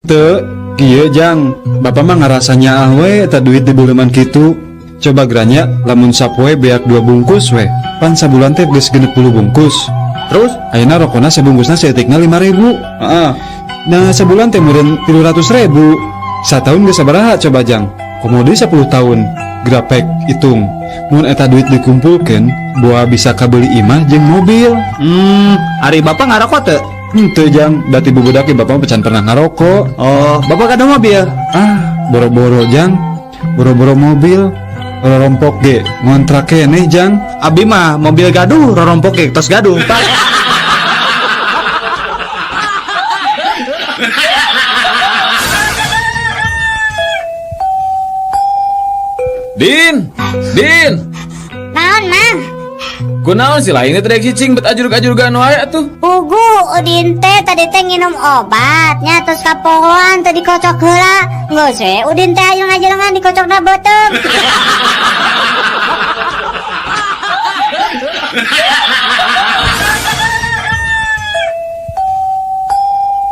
Teu, kieu Jang. Bapak mah ngarasanya we eta duit di beuleman kitu. Coba geranya lamun sapoe beak 2 bungkus we. Pan sabulan teh geus 60 bungkus. Terus ayeuna rokona sabungkusna saeutikna 5.000. Heeh. Nah, sebulan teh meureun 300.000. Satahun geus sabaraha coba Jang? Komodi 10 tahun. Grapek hitung. Mun eta duit dikumpulkeun, boa bisa kabeli imah jeung mobil. Ari bapak ngarokok teu? Henteu Jang, dati bubudak bapak pecan pernah ngarokok. Oh, bapak kada mobil? Boro-boro Jang. Boro-boro mobil. Rorompok ge ngontrak keneh Jang. Abi mah mobil gaduh, rorompok ge tos gaduh. Din. Naon mah? Kunaon si lain teh cicing bet ajurug-ajurgan wae atuh. Pugu Udin teh tadi teh nginum obatnya terus kapohoan teh dikocok heula. Geus we Udin teh ajeng-ajengan dikocokna beuteung.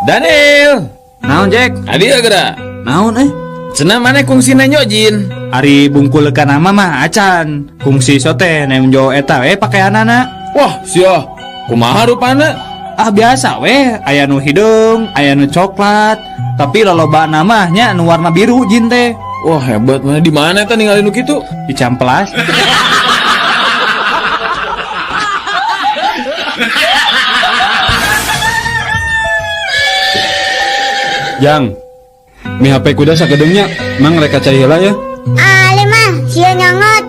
Daniel. Naon Jack? Adi geura. Naon Cenah maneh kungsina nyojin. Ari bungkul ka nama mah acan. Kungsi sote nemjo eta we pakeanana. Wah, sia. Kumaha rupana? Biasa we, aya nu hidung, aya nu coklat, tapi loba namanya nu warna biru jin teh. Wah, hebat mana di mana eta ninggalin nu kitu? Di Camplas. Jang. Mi HP kuda sakedeungnya, mang rek cai heula ya. Ali mah sieun nyongot.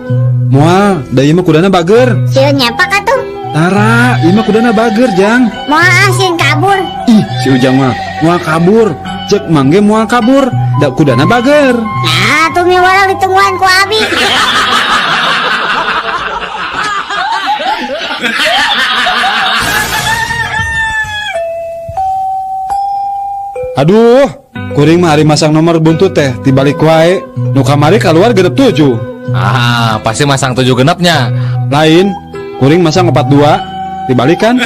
Moal, da ieu mah kudana bager. Sieun nyepak atuh. Tara, ieu mah kudana bager Jang. Moal asin kabur. Ih, si Ujang mah moal kabur. Cek mangge moal kabur, da kudana bager. Nah, tuh miwalang ditungguan ku Abi. Aduh, kuring mah hari masang nomor buntut teh tibalik wae. Nu kamari keluar genep 7. Pasti masang 7 genepnya. Lain, kuring masang 42 dibalik kan?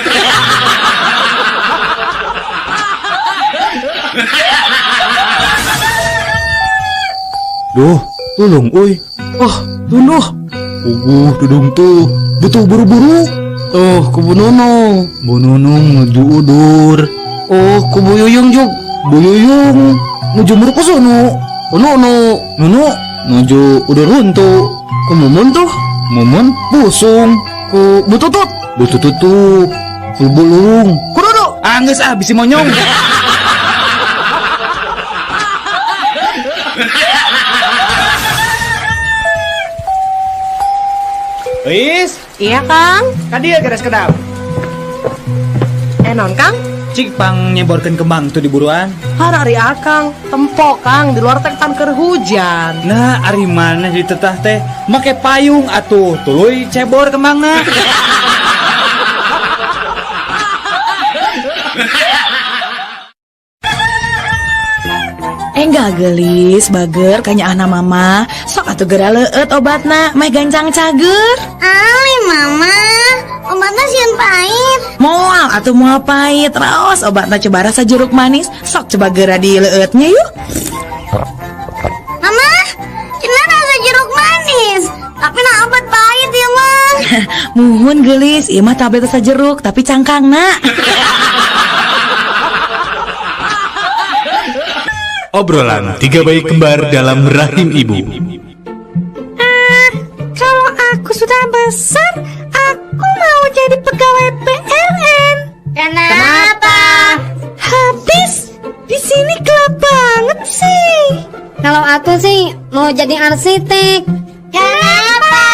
Duh, tulung uy. Wah, tunduh. Dudung tuh. Butuh buru-buru. Oh, kubu Nunung. Bu Nunung nuju udur. Oh, kubu Yuyung juk. Bu Yuyung nuju muruk sono. Nunu nuju udur runtu. Ku Mumun tuh. Mumun busung. Ku Bututut. Bututut tuh. Ku Bulung. Ku Dodo. Geus bisi monyong. Is, Iya Kang. kadia geras kedap. Non Kang, Cik pang nyeborkeun kembang tuh di buruan. harari Akang, tempo Kang di luar teh kan keur hujan. Nah, ari mana di tetah teh make payung atuh, tuluy cebor kembangna. Enggak gelis, bager kanya anak mama. Sok atuh geura leueut obatna, meh gancang cager. Ali mama, obatnya sieun pahit. Moal atuh moal pahit, raos obatna coba rasa jeruk manis. Sok coba geura di leueutnya yuk. Mama, cenah rasa jeruk manis. Tapi nah obat pahit ya mah. Muhun gelis, ieu mah tablet rasa jeruk tapi cangkangna. Obrolan 3 bayi kembar dalam rahim ibu. Kalau aku sudah besar, aku mau jadi pegawai PLN. Kenapa? Habis di sini gelap banget sih. Kalau aku sih mau jadi arsitek. Kenapa?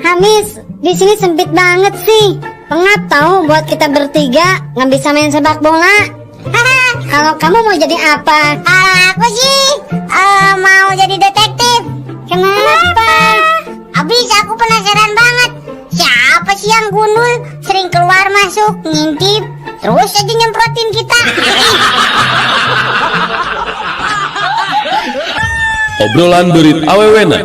Habis di sini sempit banget sih. Pengap tahu buat kita bertiga nggak bisa main sepak bola. Kalau kamu mau jadi apa? Aku sih mau jadi detektif. Kenapa? Abis aku penasaran banget. Siapa sih yang gundul sering keluar masuk ngintip terus aja nyemprotin kita? Obrolan berit awewena.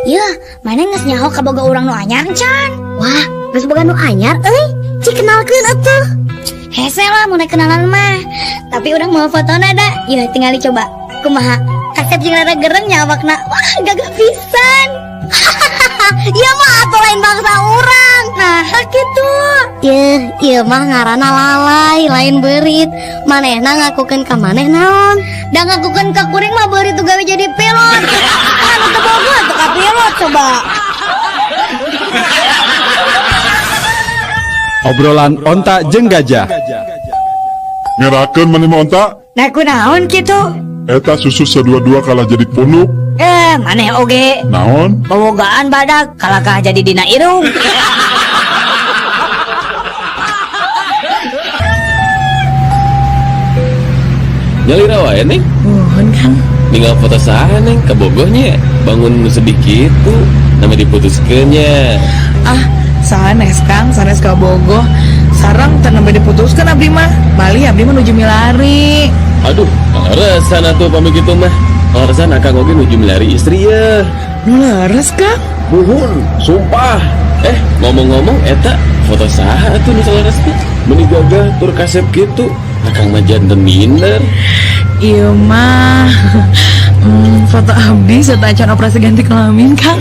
Ya, mana nges nyaho kaboga urang nu anyar can? Wah, nges boga nu anyar euy. Cik kenalkeun atuh. Hese lah, mau kenalan mah. Tapi udah mau foto nada, ya tinggal dicoba. Kumaha? Kasep jeung rada gereng nyawakna. Wah, gagah pisan. Ya mah atuh lain bangsa urang. Nah, kitu. Ieu mah ngaranna lalai, lain beurit. Manehna ngakukeun ka maneh naon? Da ngakukeun ka kuring mah beurit tuh gawe jadi pilot. Anu teu boga tuh ka pilot coba. Obrolan onta jeung gajah. Ngerakeun maneh mah onta. Nah kunaon kitu? Eta susu sadua-dua kalah jadi punuk. Maneh oge Naon? bobogaan badak kalakah jadi dina irung. Nyalira wae Neng. Mohon Kang. Ninggal foto saha Neng ka Bogornya. Bangun sedikit tuh nama diputuskeunnya. Sanes Kang, sanes ka Bogoh. Sarang teu nembe diputuskeun abdi mah. Bali abdi mah nuju milari. Aduh, alasan atuh pami kitu mah. Alasan akang oge nuju milari istri ya. Leres Kang. Nuhun, sumpah. Ngomong-ngomong eta foto saha atuh nu salares teh? Meuni gagah tur kasep kitu. Akang mah janten minder. Iya mah. Foto abdi serta acan operasi ganti kelamin Kang.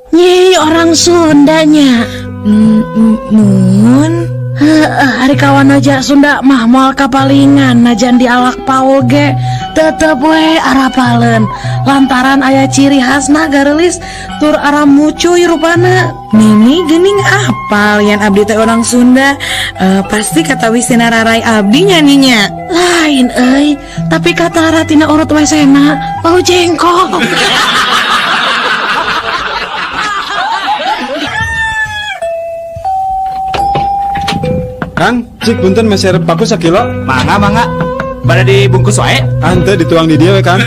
Nyi orang Sundanya. Nun. Hari kawan aja Sunda mah moal kapalingan najan dialak Paul ge tetep we arapaleun lantaran aya ciri khasna garelis tur aramucuy rupana. Nini geuning apal yan abdi teh orang Sunda. Pasti kata wisina rarai abdi nyanyinya lain euy, tapi kata ratina urut wesena bau jengkol. Kang, cik punten masih arep paku sakilo. Mangga. Bada dibungkus wae. Ante dituang di dia we Kang.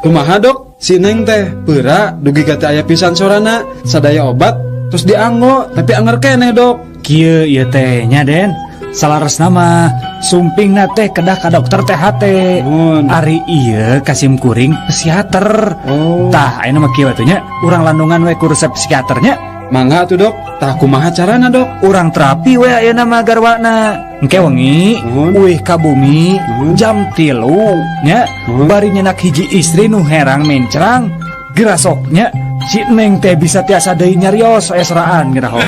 Kumaha dok? Si Neng teh peura dugi kata aya pisan sorana, sadaya obat terus dianggo tapi anger keneh dok. Kieu ieu teh nya Den. Salaresna mah sumpingna teh kedah ka dokter THT. Ari ieu kasim kuring psikiater. Tah ayeuna mah kieu atunya urang landungan we ku resep psikiaternya. Mangga tuh dok. Tah kumaha carana dok? Urang terapi we ayeuna mah garwana. Engke wengi uih ka bumi jam 3 nya bari nyenak hiji istri nu herang mencrang gerasoknya si Neng teh bisa tiasa deui nyarios esraan geraho.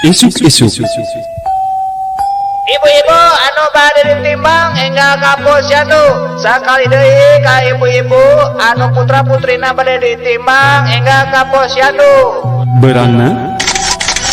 Isuk. Ibu-ibu anu bade ditimbang enggal ka posyandu. Sakali deui ka ibu-ibu anu putra-putrina bade ditimbang enggal ka posyandu. Berangna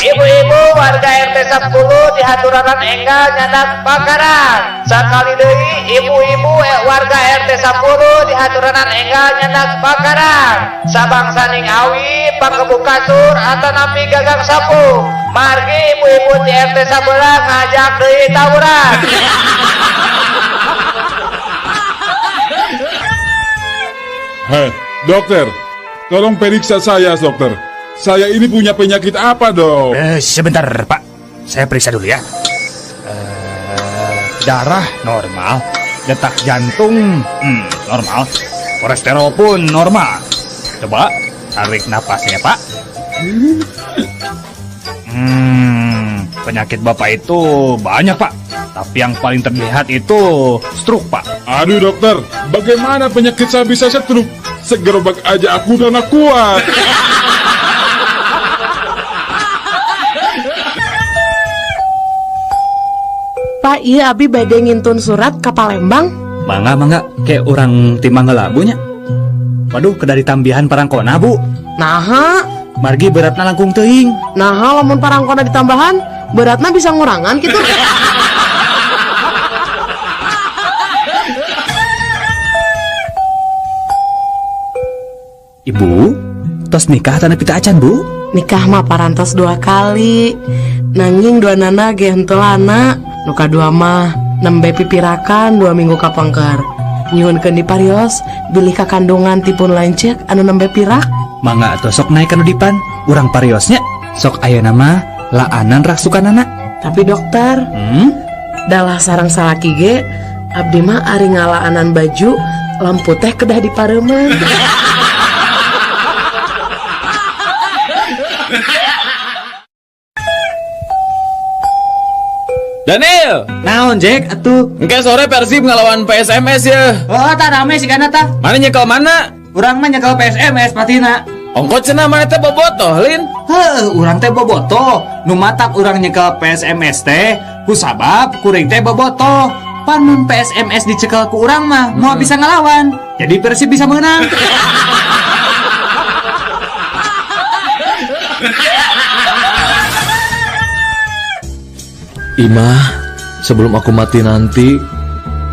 Ibu-ibu warga RT 10 di haturanan enggal nyandak bakaran. Sakali deui ibu-ibu warga RT 10 di haturanan enggal nyandak bakaran. Sabangsaning awi pangebukatur atanapi gagang sapu. Margi ibu-ibu di RT 11 ngajak deui tawuran. Hei, dokter, tolong periksa saya, dokter. Saya ini punya penyakit apa, dok? Sebentar Pak, saya periksa dulu ya. Darah normal, detak jantung normal, kolesterol pun normal. Coba tarik napasnya Pak. Penyakit Bapak itu banyak Pak, tapi yang paling terlihat itu stroke Pak. Aduh dokter, bagaimana penyakit saya bisa stroke? Segerobak aja aku udah gak kuat. Pak, iya abi bade ngintun surat ke Palembang. Mangga, kayak orang timbang ngelabunya. Waduh, kedari tambihan parangkona Bu. Naha, margi beratna langkung teuing. Naha lamun parangkona ditambahan, beratna bisa ngurangan gitu. Ibu, tos nikah tanah pita acan Bu? Nikah mah parantos 2 kali. Nanging 2 nana ge henteu lana. Nu kadua mah nembe pipirakan 2 minggu kapangker. Nyuhunkeun di parios bilih kakandungan tipun lanceuk anu nembe pirak. Mangga atuh sok naik anu dipan. Urang pariosnya sok ayeuna mah laanan rasukanana. Tapi dokter, Dalah sarang salaki ge abdi mah ari ngalaanan baju lampu teh kedah dipareuman. Daniel, Naon Jack atuh? engke sore Persib ngelawan PSMS ya. Oh, tak rame sih kana tah. Mana nyekel mana? Urang mah nyekel PSMS patina. Ongkot cenah mana teh bobotoh, Lin. Urang teh bobotoh. Nu matak urang nyekel PSMS teh kusabab kuring teh bobotoh. Pan mun PSMS dicekel ku urang mah mau bisa ngelawan. Jadi Persib bisa menang. Imah, sebelum aku mati nanti,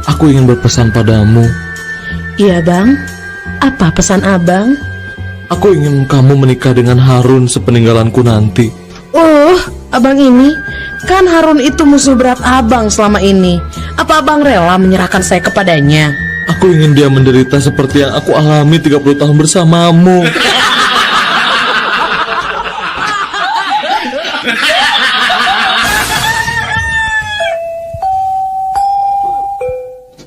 aku ingin berpesan padamu. Iya bang, apa pesan abang? Aku ingin kamu menikah dengan Harun sepeninggalanku nanti. Abang ini kan Harun itu musuh berat abang selama ini. Apa abang rela menyerahkan saya kepadanya? Aku ingin dia menderita seperti yang aku alami 30 tahun bersamamu.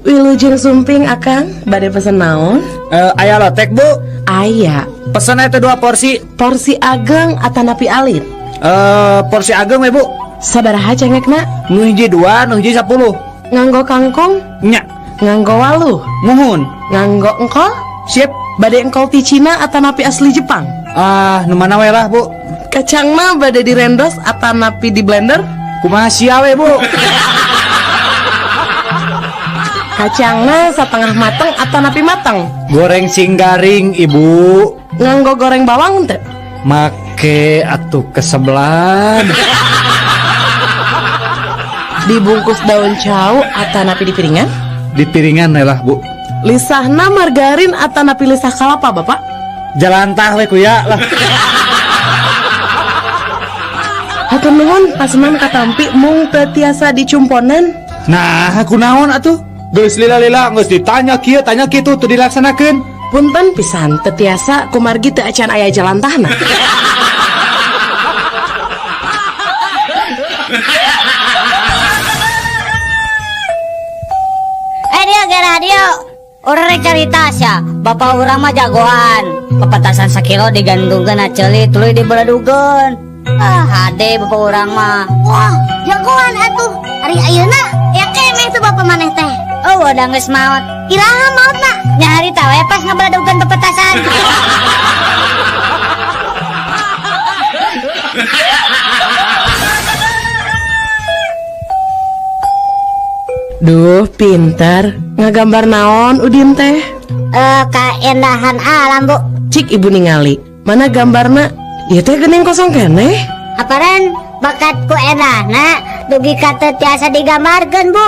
Wilujeng sumping akang, bade pesen naon? Aya lotek bu. Aya. Pesan itu 2 porsi. Porsi ageng atanapi alit. Porsi ageng we bu. Sabaraha cengekna? Nu hiji 2, nu hiji 10. Nganggo kangkung? Nya. Nganggo waluh? Muhun. Nganggo engkol? Sip. Bade engkol ti Cina atanapi asli Jepang? Nu mana we lah bu. Kacangna bade direndos atanapi di blender? Kumaha sia we bu. Kacangna setengah mateng atanapi mateng? Goreng singgaring ibu. Nganggo goreng bawang teh? Make atuh kesebelan. Dibungkus daun cau atanapi di piringan? Di piringan we lah bu. Lisahna margarin atanapi lisah kalapa bapak? Jalantah we kuya lah. Hatur nuhun paseman katampi mung teu tiasa dicumponan. Nah, aku naon atuh? Geus lila-lila geus ditanya kieu tanya kitu teu dilaksanakeun. Punten pisan teu tiasa kumargi teu acan aya jalantahna. Radio orang rek carita sia bapak urang mah jagoan pepetasan sakilo digandungkeun aceli tuluy dibeladugeun. Hade bapak urang mah wah jagoan atuh ari ayeuna ya kemeh tuh bapak maneh teh. Udah geus maot iraha maotna nya harita we pas ngabeladugeun pepetasan. Duh, pinter. Ngagambar naon Udin teh? Keindahan alam, Bu. Cik ibu ningali. Mana gambarna? Ieu teh geuning kosong keneh. Aparen bakatku endahna dugi ka teu tiasa digambarkeun, Bu.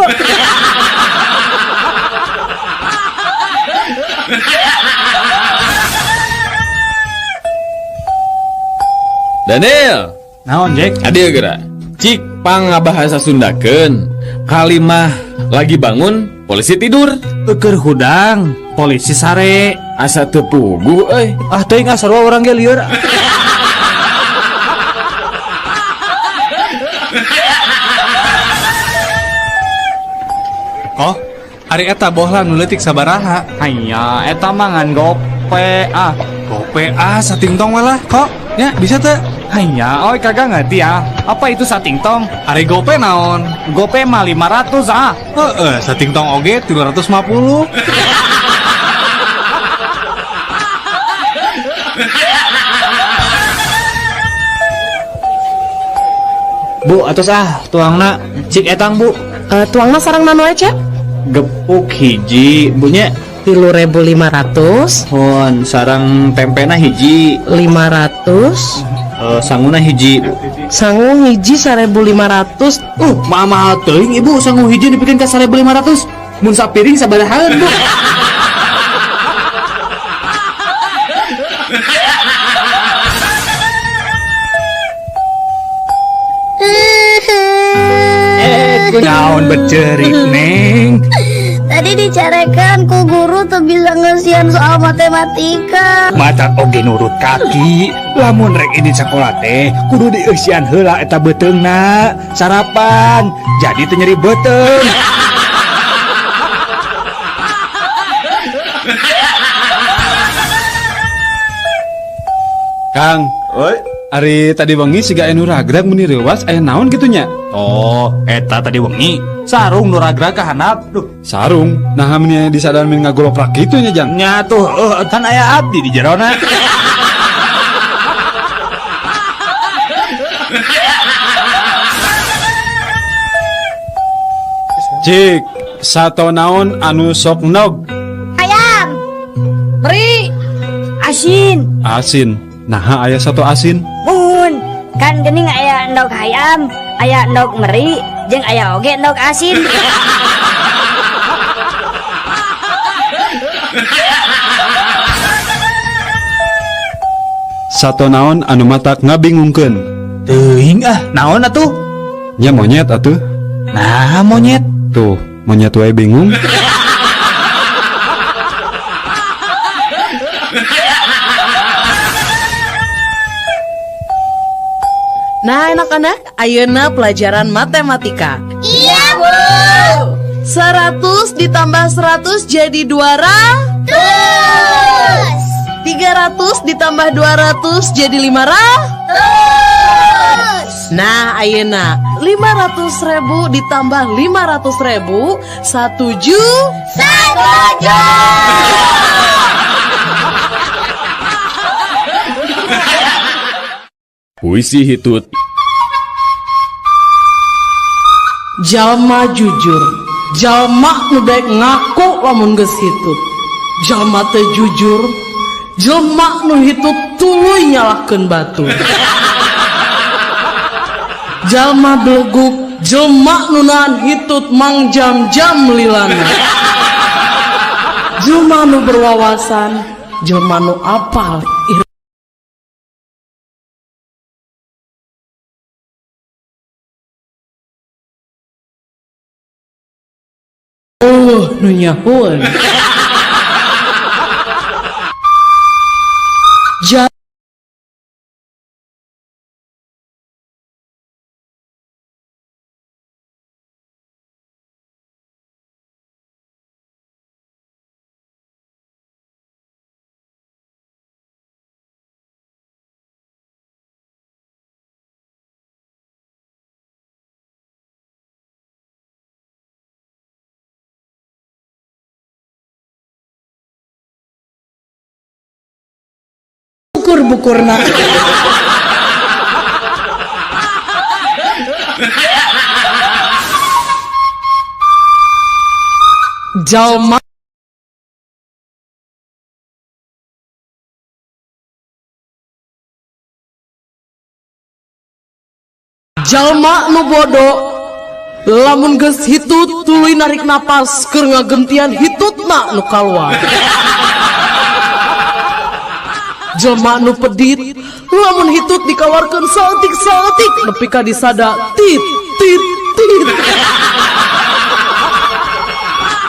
Daniel, naon Jack? Adio geura. Cik pangabahasa Sundakeun. Kalimah lagi bangun, polisi tidur. Keur hudang, polisi sare. Asa teu puguh euy. Teuing sarua urang ge lieur. Oh, hari eta bohla nu leutik sabaraha? Hanya eta mah ngan gope. Gope satingtong we lah. Kok? Ya, bisa teu? Hanya, kagak ngerti ya. Apa itu satingtong? Ari gope naon? Gope mah 500 satingtong oge 350. Bu, atos tuangna cik etang bu. Tuangna sareng nanu aja? Gepuk hiji, bunya 3.500. Hon, sarang tempena hiji 500. Sanguna hiji. Sangu hiji 1.500. Mahal teuing ibu, sangu hiji dipikeun ka 1.500. Mun sapiring sabarahaan bu. Naon becerik neng? Tadi dicarekan ku guru tuh bisa ngesian soal matematika. Matak oge nurut kaki. Lamun rek ini sekolah teh kudu dieusian heula eta beteungna. Sarapan. Jadi teu nyeri beuteung. Kang, Ari tadi wengi siga anu ragrag meni reuwas aya naon gitunya? Oh, eta tadi wengi sarung nu ragrag ka handap. Duh, Sarung, nah meni disadar min ngagoloprak kitu nya Jang. nya tuh kan aya abdi di jerona. Cik, sato naon anu sok nog? Ayam. Beri. Asin. Asin. Nah, aya sato asin. Mun. Kan geuning aya endog ayam, aya endog meri, jeung aya oge endog asin. Sato naon anu matak ngabingungkeun? Teuing naon atuh? Nya monyet atuh. Nah, monyet. Tuh, monyet wae bingung. Nah anak-anak, ayeuna pelajaran matematika. Iya, Bu. 100 ditambah 100 jadi 200. 300 ditambah 200 jadi 500. Nah ayeuna 500.000 ditambah 500.000 1 juta. Puisi hitut. Jalma jujur, jalma nu daek ngaku lamun geus hitut. Jalma teu jujur, jalma nu hitut tuluy nyalahkeun batur. Jalma beleguk, jalma nu nahan hitut mang jam-jam lilana. Jalma nu berwawasan, jalma nu apal nu nyahoan. Bukur-bukurna. Jalma nu bodoh lamun geus hitut tuluy narik napas keur ngagentian hitutna nu kaluar. Jelma nu pedit lamun hitut dikawarkeun saeutik-saeutik nepi ka disada tit tit tit.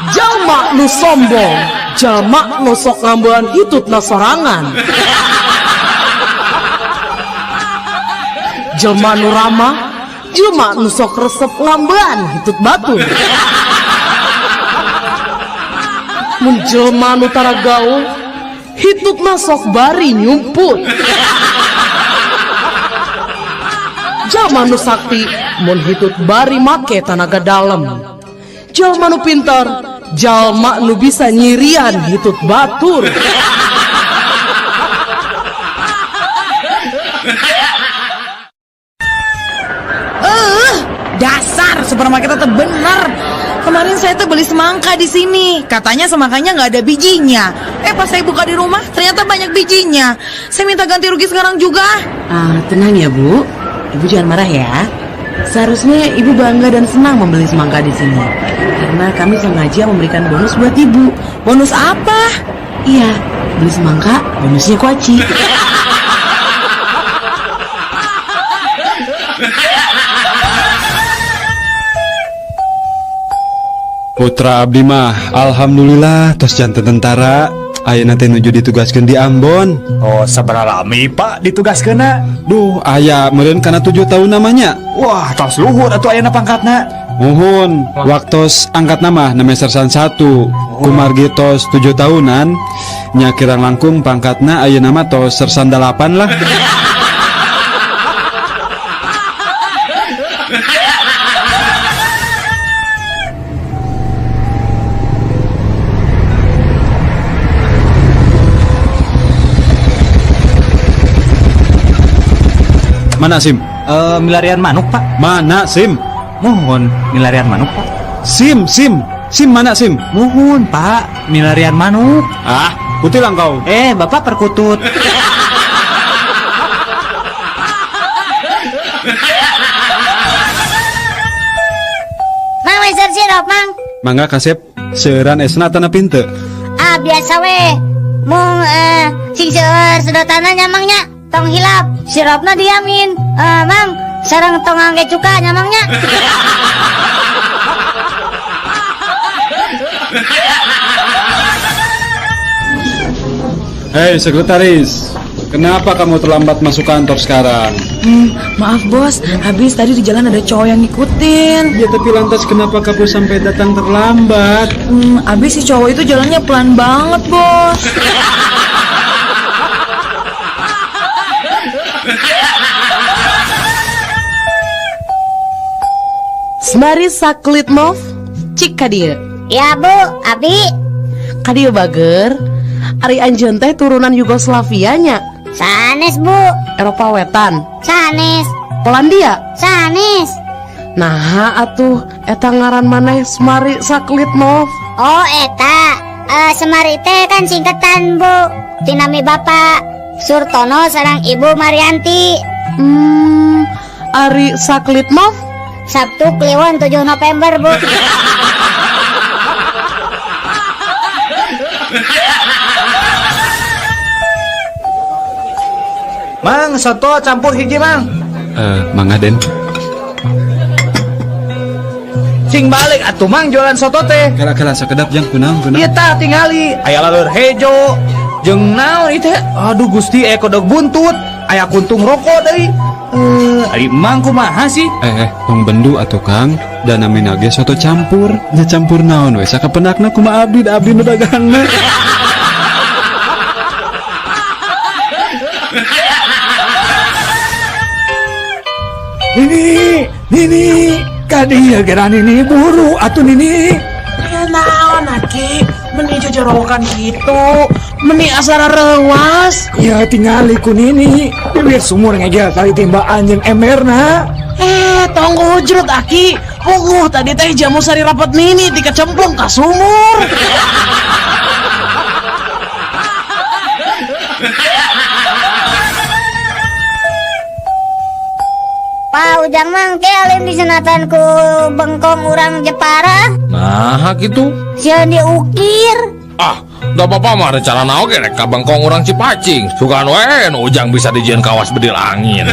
Jelma nu sombong, jelma nu sok ngambean hitutna sorangan. Jelma nu ramah, jelma nu sok resep ngambean hitut batur. Mun jelma nu tara gaul, hitut masuk bari nyumput. Jalma nu sakti mun hitut bari make tenaga dalam. Jalma nu pintar, jalma nu bisa nyirian hitut batur. Dasar supermarket itu bener. Kemarin saya tuh beli semangka di sini. Katanya semangkanya nggak ada bijinya. Pas saya buka di rumah ternyata banyak bijinya. Saya minta ganti rugi sekarang juga. Tenang ya Bu. Ibu jangan marah ya. Seharusnya Ibu bangga dan senang membeli semangka di sini. Karena kami sengaja memberikan bonus buat Ibu. Bonus apa? Iya, beli semangka bonusnya kuaci. Putra abdi mah alhamdulillah tos janten tentara. Ayeuna teh nuju ditugaskeun di Ambon. Oh, sabaraha lami Pak ditugaskeunna? Duh, aya meureun kana 7 tahun namanya. Wah, tos luhur atuh ayeuna pangkatna. Muhun, waktos angkat nama sersan 1 kumargi tos 7 tahunan nya kirang langkung pangkatna ayeuna mah tos sersan 8 lah. Mana SIM? Milarian manuk Pak. Mana SIM? Mohon milarian manuk Pak. SIM mana SIM? Mohon Pak, milarian manuk. Ah, kutilang kau. Bapak perkutut. Mang Weser sirup, Mang. Mangga kasep seueuran esna tana pinte. Ah, biasa we. Mung sing seueur sedotanna nyamangnya tong hilap, sirupna diamin. Mang, sareng tong angge cuka nyamangnya. Hei sekretaris, kenapa kamu terlambat masuk kantor sekarang? Maaf bos, habis tadi di jalan ada cowok yang ngikutin. Ya tapi lantas kenapa kamu sampai datang terlambat? Habis si cowok itu jalannya pelan banget bos. Semari Saklitmov, cik kadieu. Ya Bu, Abi. Kadieu bager, ari anjeun teh turunan Yugoslavia nya. Sanes Bu. Eropa Wetan. Sanes. Polandia. Sanes. Nah atuh eta ngaran maneh Semari Saklitmov. Oh eta, Semari teh kan singkatan Bu. Tinami Bapak Surtono sareng Ibu Marianti. Ari Saklitmov Sabtu Kliwon 7 November Bu. Mang, soto campur hiji Mang. Mangga Den. Sing balik atuh Mang jualan soto teh. Kala-kala sakedap jang kunang. Ieu tah tingali aya laleur hejo jeung naon ieu teh. Aduh Gusti kodok buntut, aya kuntung rokok deui. Ari Mang kumaha sih? Tong bendu atuh Kang. Dan namina ge soto campur. Nya campur naon we sakapenakna kumaha abdi da abdi nu dagangna. Nini, kadieu geura Nini buru atuh Nini. Ya naon aki, meni jojorokan gitu, meni asara rewas. Ya tingali ku Nini, bibir sumur ngegel tali timbaan jeung emberna. Tong ujrut aki, tadi teh jamu sari rapat Nini dikecemplung ka sumur. Pak Ujang Mang teh alim disenatan ku bengkong urang Jepara. Nah gitu. Sieun diukir. Da apa-apa mah rencana oge rek ka bengkong urang Cipacing. Sugan we nu Ujang bisa dijieun kawas bedil angin.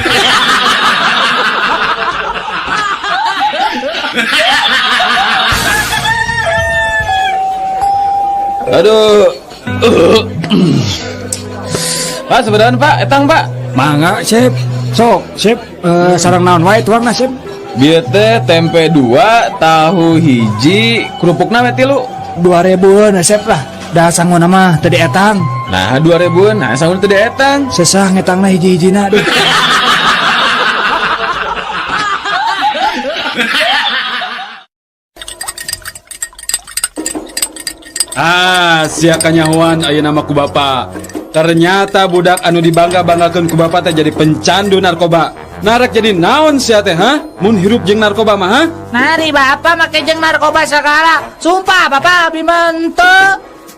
Aduh. Pak, sebenarnya Pak, etang Pak. Mangga Sep. Sok Sep, sareng naon wae tuangna Sep? Bieu teh tempe 2, tahu hiji, kerupukna we 3. 2000 Sep lah. Da sangguna mah teu dietang. Nah, 2000, nah sangun teu dietang. Sesah ngetangna hiji-hijina duh. Sia kanyahoan ayeuna nama ku bapa. Ternyata budak anu dibangga-banggakeun ku bapa teh jadi pencandu narkoba. Narek jadi naon sia teh mun hirup jeung narkoba mah Nari bapak make jeung narkoba sagala. Sumpah bapak abdi mente.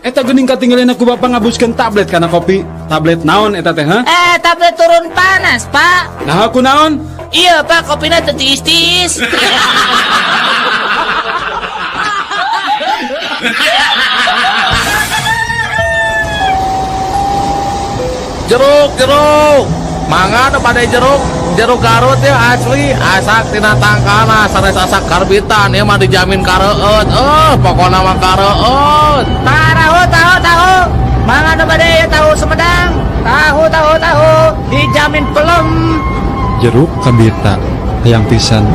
Eta geuning katinggalin aku bapa ngabuskeun tablet kana kopi. Tablet naon eta teh Tablet turun panas pak. Nah aku naon? Iya pak, kopina teu tiis-tiis. Jeruk, mangga ada pada jeruk. jeruk Garut ya asli asak tina tangkana sanes asak karbitan ya mah dijamin kareut. Pokona mah kareut. Tahu. Mangan bade tahu Sumedang. Tahu. Dijamin pelem. Jeruk kabita hayang pisan.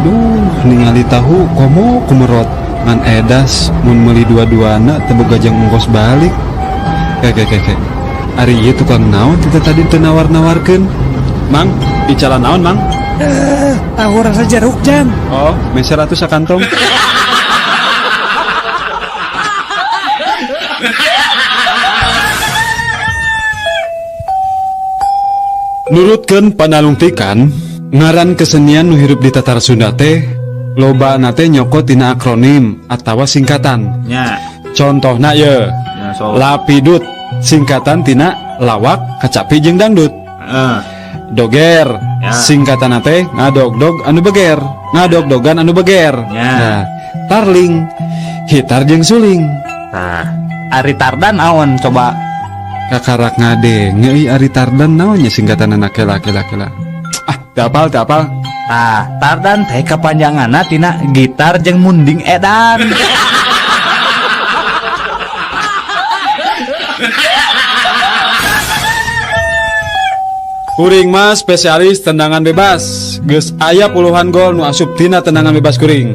Ningali tahu komo kumerot ngan edas mun meuli dua-duana teu boga jeung ongkos balik. Kek. Ari ieu tukang naon kita tadi teu nawar-nawarkeun? Mang, bicara naon, Mang? Tahu rasa jeruk jang. Oh, meser atuh sakantong. Nurutkeun panalungtikan, ngaran kesenian nu hirup di tatar Sunda teh loba nate nyokot tina akronim atawa singkatan. Nya. Contohna ye, Lapidut singkatan tina lawak, kacapi jeung dangdut. Doger singkatan teh ngadog-dog anu beger, ngadog-dogan anu beger. Nah, tarling hitar jeung suling. Nah, Ari Tardan awan coba kakarak ngade ngeuy Ari Tardan naonnya singkatan anak kela. Teu apal. Nah, Tardan teh kapanjanganna tina gitar jeung munding edan. Kuring mah spesialis tendangan bebas. Geus aya puluhan gol nu asup tina tendangan bebas kuring.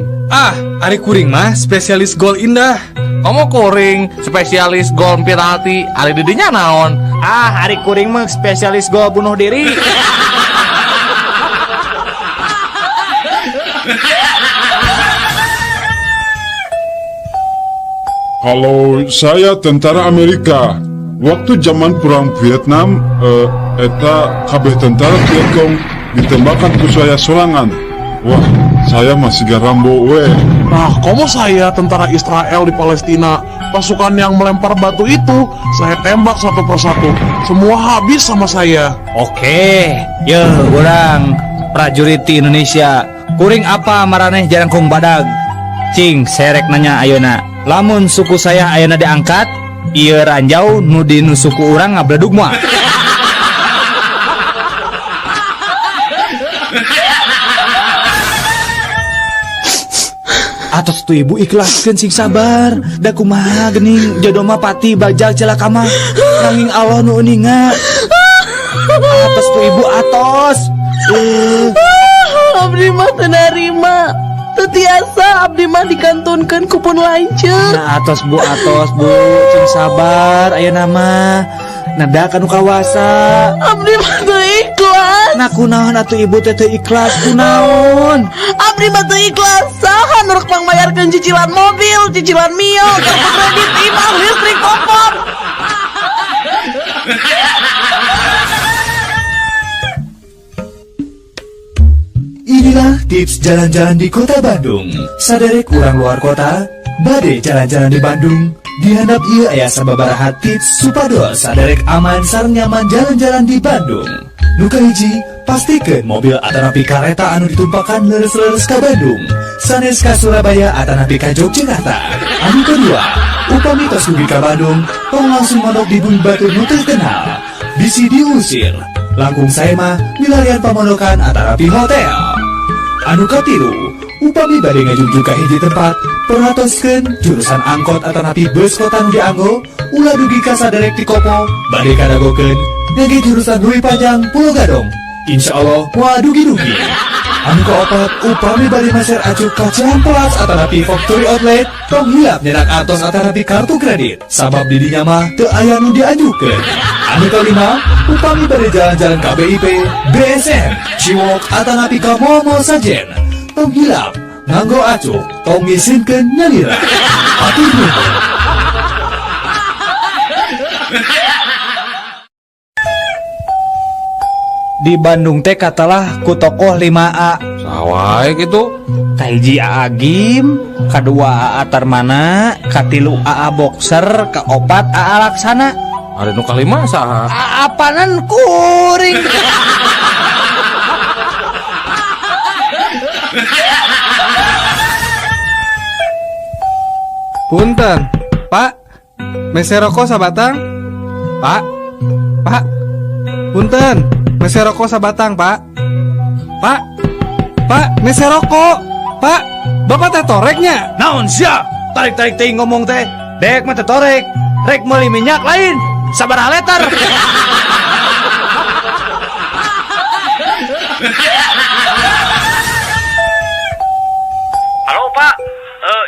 Ari kuring mah spesialis gol indah. Kamu kuring spesialis gol penalti, ari didinya naon? Ari kuring mah spesialis gol bunuh diri. Kalau saya tentara Amerika, waktu zaman perang Vietnam, eta kabeh tentara Vietcong ditembakkan ke saya serangan. Wah, saya masih Rambo we. Nah, kamu saya tentara Israel di Palestina. Pasukan yang melempar batu itu saya tembak satu persatu. Semua habis sama saya. Oke, urang prajurit di Indonesia. Kuring apa maraneh jarangkung badag? Cing, serek nanya ayeuna. Lamun suku saya ayeuna diangkat, ieu ranjau nu dinu suku urang ngabledug moal. Atos tu ibu ikhlaskeun sing sabar. Da kumaha geuning jodoh mah pati bajal celaka mah. Nanging Allah nu uninga. Atos tu ibu atos. Abdi mah teu narima. Teu tiasa abdi mah dikantunkeun ku pun lanceuk. Nah, atos bu, sing sabar ayeuna mah. Nada kanu kawasa. Abdi mah teu ikhlas. Nah kunaon atuh ibu teh teu ikhlas kunaon? Abdi mah teu ikhlas. Saha nu rek pangbayarkeun cicilan mobil, cicilan mio, kartu kredit, imah, listrik, kompor. Inilah tips jalan-jalan di kota Bandung. Saderek urang luar kota, bade jalan-jalan di Bandung. Dihandap ieu aya sababaraha tips supados saderek aman sareng nyaman jalan-jalan di Bandung. Nu kahiji, pastikeun mobil atanapi kareta anu ditumpakan leres-leres ka Bandung, sanes ka Surabaya atanapi ka Yogyakarta. Anu kedua, upami tos dugi ka Bandung, tong langsung mondok di bumi batu nu terkenal. Bisi diusir, langkung sae mah milarian pamondokan atanapi hotel. Anu katilu, upami bade ngajuju ka hiji tempat, peratoskeun jurusan angkot atanapi bus kota nu dianggo, ulah dugi ka saderek ti kopo, bade kadagokeun ngage jurusan Dui Panjang Pulau Gadong. Insyaallah moal dugi-dugi. Anu kaopat, upami bade maser acuh ka Cihampelas atanapi factory outlet, tong hilap nyerak atos atanapi kartu kredit, sabab di dinya mah teu aya nu diajukeun. Anu kalima, upami bade jalan-jalan ka BIP, BSM, Ciwok atanapi ka Momo Sajen, tong hilap nganggo acuh, tong ngisinkeun nyalira. Atur nuhun. Di Bandung teh katalah ku tokoh 5A. Sawai gitu. Kahiji AA Gim, kadua AA Tarmana, katilu AA Boxer, kaopat AA Laksana. Ari nu kalima saha? Apanan kuring. Punten, Pak. Mese rokok sabatang? Pak. Punten, mese rokok sabatang, Pak. Pak, meser rokok. Pak, bapak teh toreknya. Naon sia? Tarik-tarik teh ngomong teh. Dek mah teh torek. Rek meuli minyak lain. Sabaraha liter. Halo Pak,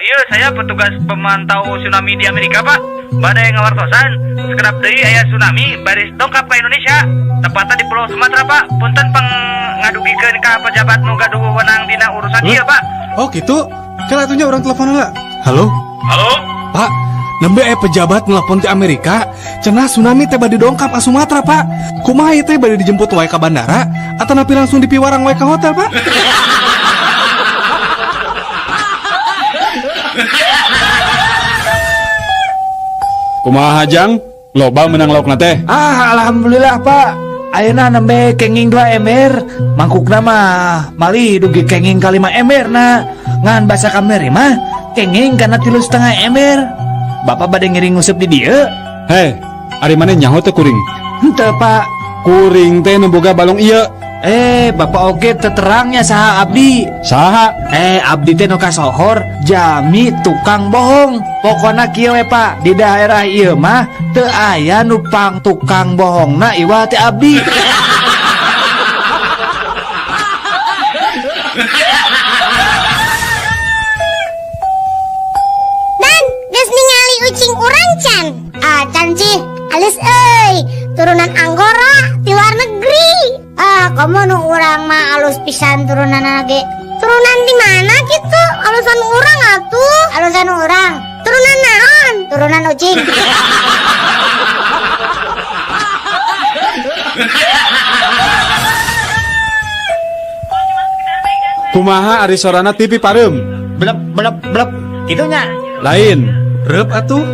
iya saya petugas pemantau tsunami di Amerika Pak. Badai ngawartosan, sekedap deui aya tsunami baris dongkap ke Indonesia. Tepatnya di Pulau Sumatera Pak. Punten pangadugikeun ka pejabat nu gaduh wewenang dina urusan ieu Pak. Oh gitu? Kan atunya orang telepon heula. Halo? Halo? Pak, nembe pejabat nelpon ti Amerika, cenah tsunami teh bade dongkap ka Sumatera, Pak. Kumaha ieu teh bade dijemput wae ka bandara atau napi langsung dipiwarang wae ka hotel, Pak? Kumaha Jang? Loba menang laukna teh. Alhamdulillah Pak. Ayeuna nembe kenging 2 ember. Mangkukna mah mali dugi kenging ka 5 ember na. Ngan basa kamari mah kenging kana 3,5 ember. Bapak bade ngiring nguseup di dieu? Hei, ari maneh nyaho teh kuring? Henteu Pak. Kuring teh nu boga balong ieu. Bapak oge terangnya saha abdi. Saha? Abdi teh nu kasohor jami tukang bohong. Pokona kieu we Pak, di daerah ieu mah teu aya nu pang tukang bohongna iwal teh abdi. Dan geus ningali ucing urang can. Can sih alus euy, turunan Anggora di luar negeri. Kamu nu urang mah alus pisan turunan ge. Turunan di mana gitu? Alusan urang atuh. Alusan urang. Turunan naon? Turunan ucing. Kumaha ari sorana TV pareum? Blep blep blep. Kitunya. Lain. Reup atuh.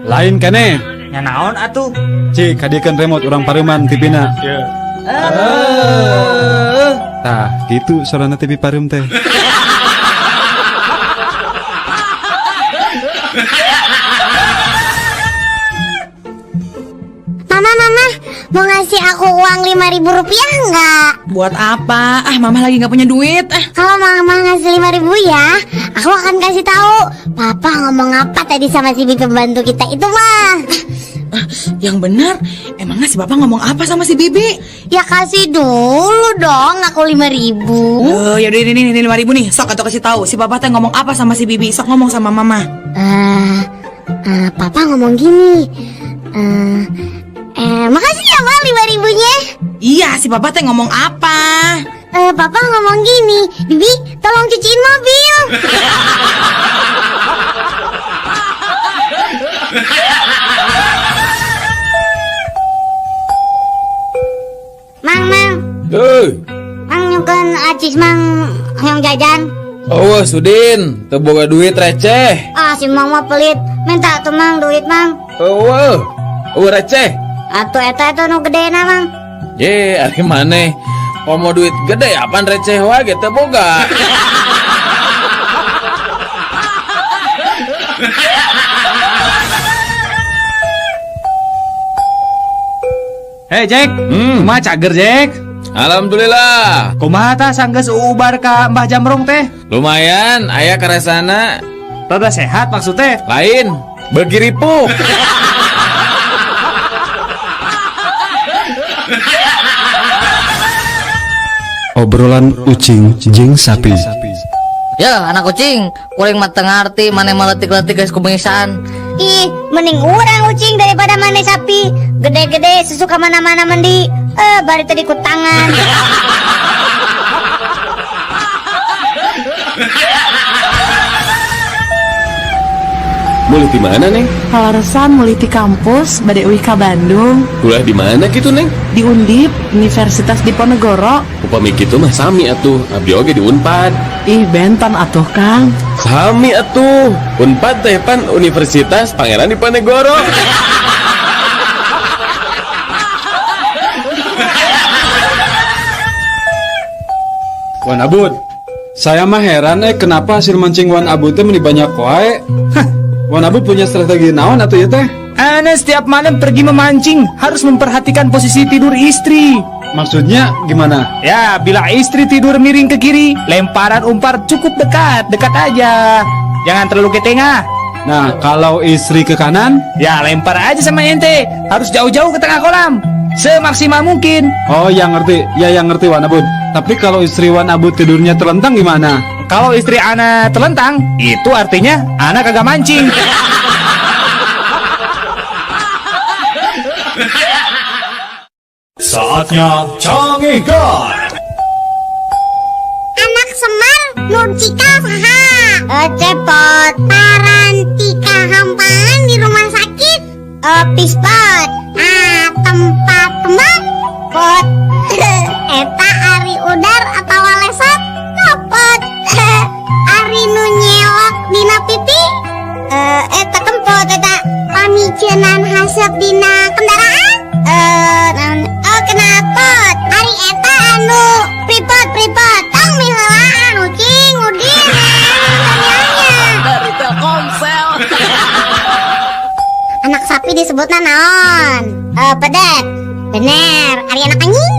Lain keneh. Nya naon atuh? Cik, hadiekeun remote urang pareuman TV-na. Tah, gitu sorana TV pareum teh. Mama, mau ngasih aku uang 5.000 rupiah nggak? Buat apa? Mama lagi nggak punya duit. Kalau mama ngasih 5.000 ya, aku akan kasih tahu papa ngomong apa tadi sama si bibi pembantu kita itu mah. Yang benar, emangnya si bapak ngomong apa sama si bibi? Ya kasih dulu dong aku 5.000. Ya udah ini 5.000 nih. Sok atau kasih tahu si bapak teh ngomong apa sama si bibi. Sok ngomong sama mama. Papa ngomong gini. Makasih ya Bang 5.000-nya. Iya, si papa teh ngomong apa? Papa ngomong gini, Bibi tolong cuciin mobil. Mang, Mang nyukeun acis Mang yang jajan. Oh, Sudin, teu boga duit receh. Si Mang mah pelit, minta tuh Mang duit Mang. Receh. Atuh eta nu gedena Mang. Ye, ari maneh mau duit gede apaan receh wae teu boga. Hei Jack, kumaha cager Jack? Alhamdulillah. Kumaha tah sanggeus ubar ka Mbah Jamrong teh? Lumayan, aya karesana. Rada sehat maksudnya? Lain, beuki ripuk. Obrolan ucing jeung sapi. Ya anak kucing, kuring mah teu ngarti maneh maletik-letik geus kumisan. Ih, mending urang ucing daripada maneh sapi. Gede-gede susu ka mana-mana mandi. Bari tadi ku tangan. Mulih di mana, Neng? Halaresan mulih di kampus bade euy ka Bandung. Kuliah di mana gitu, Neng? Di Undip, Universitas Diponegoro. Upami kitu mah sami atuh, abdi oge di Unpad. Ih, bentan atuh Kang. Sami atuh. Unpad teh pan Universitas Pangeran Diponegoro. Wan Abud, saya mah heran kenapa hasil mancing Wan Abud teh meni banyak wae. Wan Abud punya strategi naon atuh ya teh? Ana setiap malam pergi memancing harus memperhatikan posisi tidur istri. Maksudnya gimana? Ya, bila istri tidur miring ke kiri, lemparan umpar cukup dekat aja. Jangan terlalu ke tengah. Nah, kalau istri ke kanan? Ya, lempar aja sama ente. Harus jauh-jauh ke tengah kolam. Semaksimal mungkin. Oh, yang ngerti. Ya, yang ngerti Wan Abud. Tapi kalau istri Wan Abud tidurnya terlentang gimana? Kalau istri ana telentang, itu artinya ana kagak mancing. Saatnya Canggih God. Anak Semar nur cika saha cepot parantika hampaan di rumah sakit pispot tempat teman pot eta ari udar atau lesat kapot ari nu nyelok dina pipi eta kempot eta pamicenan hasap dina kendaraan kenapa ari eta anu pripot tong miheula anu cing udin Dari Telkomsel. anak sapi disebutna naon pedet bener ari anak anjing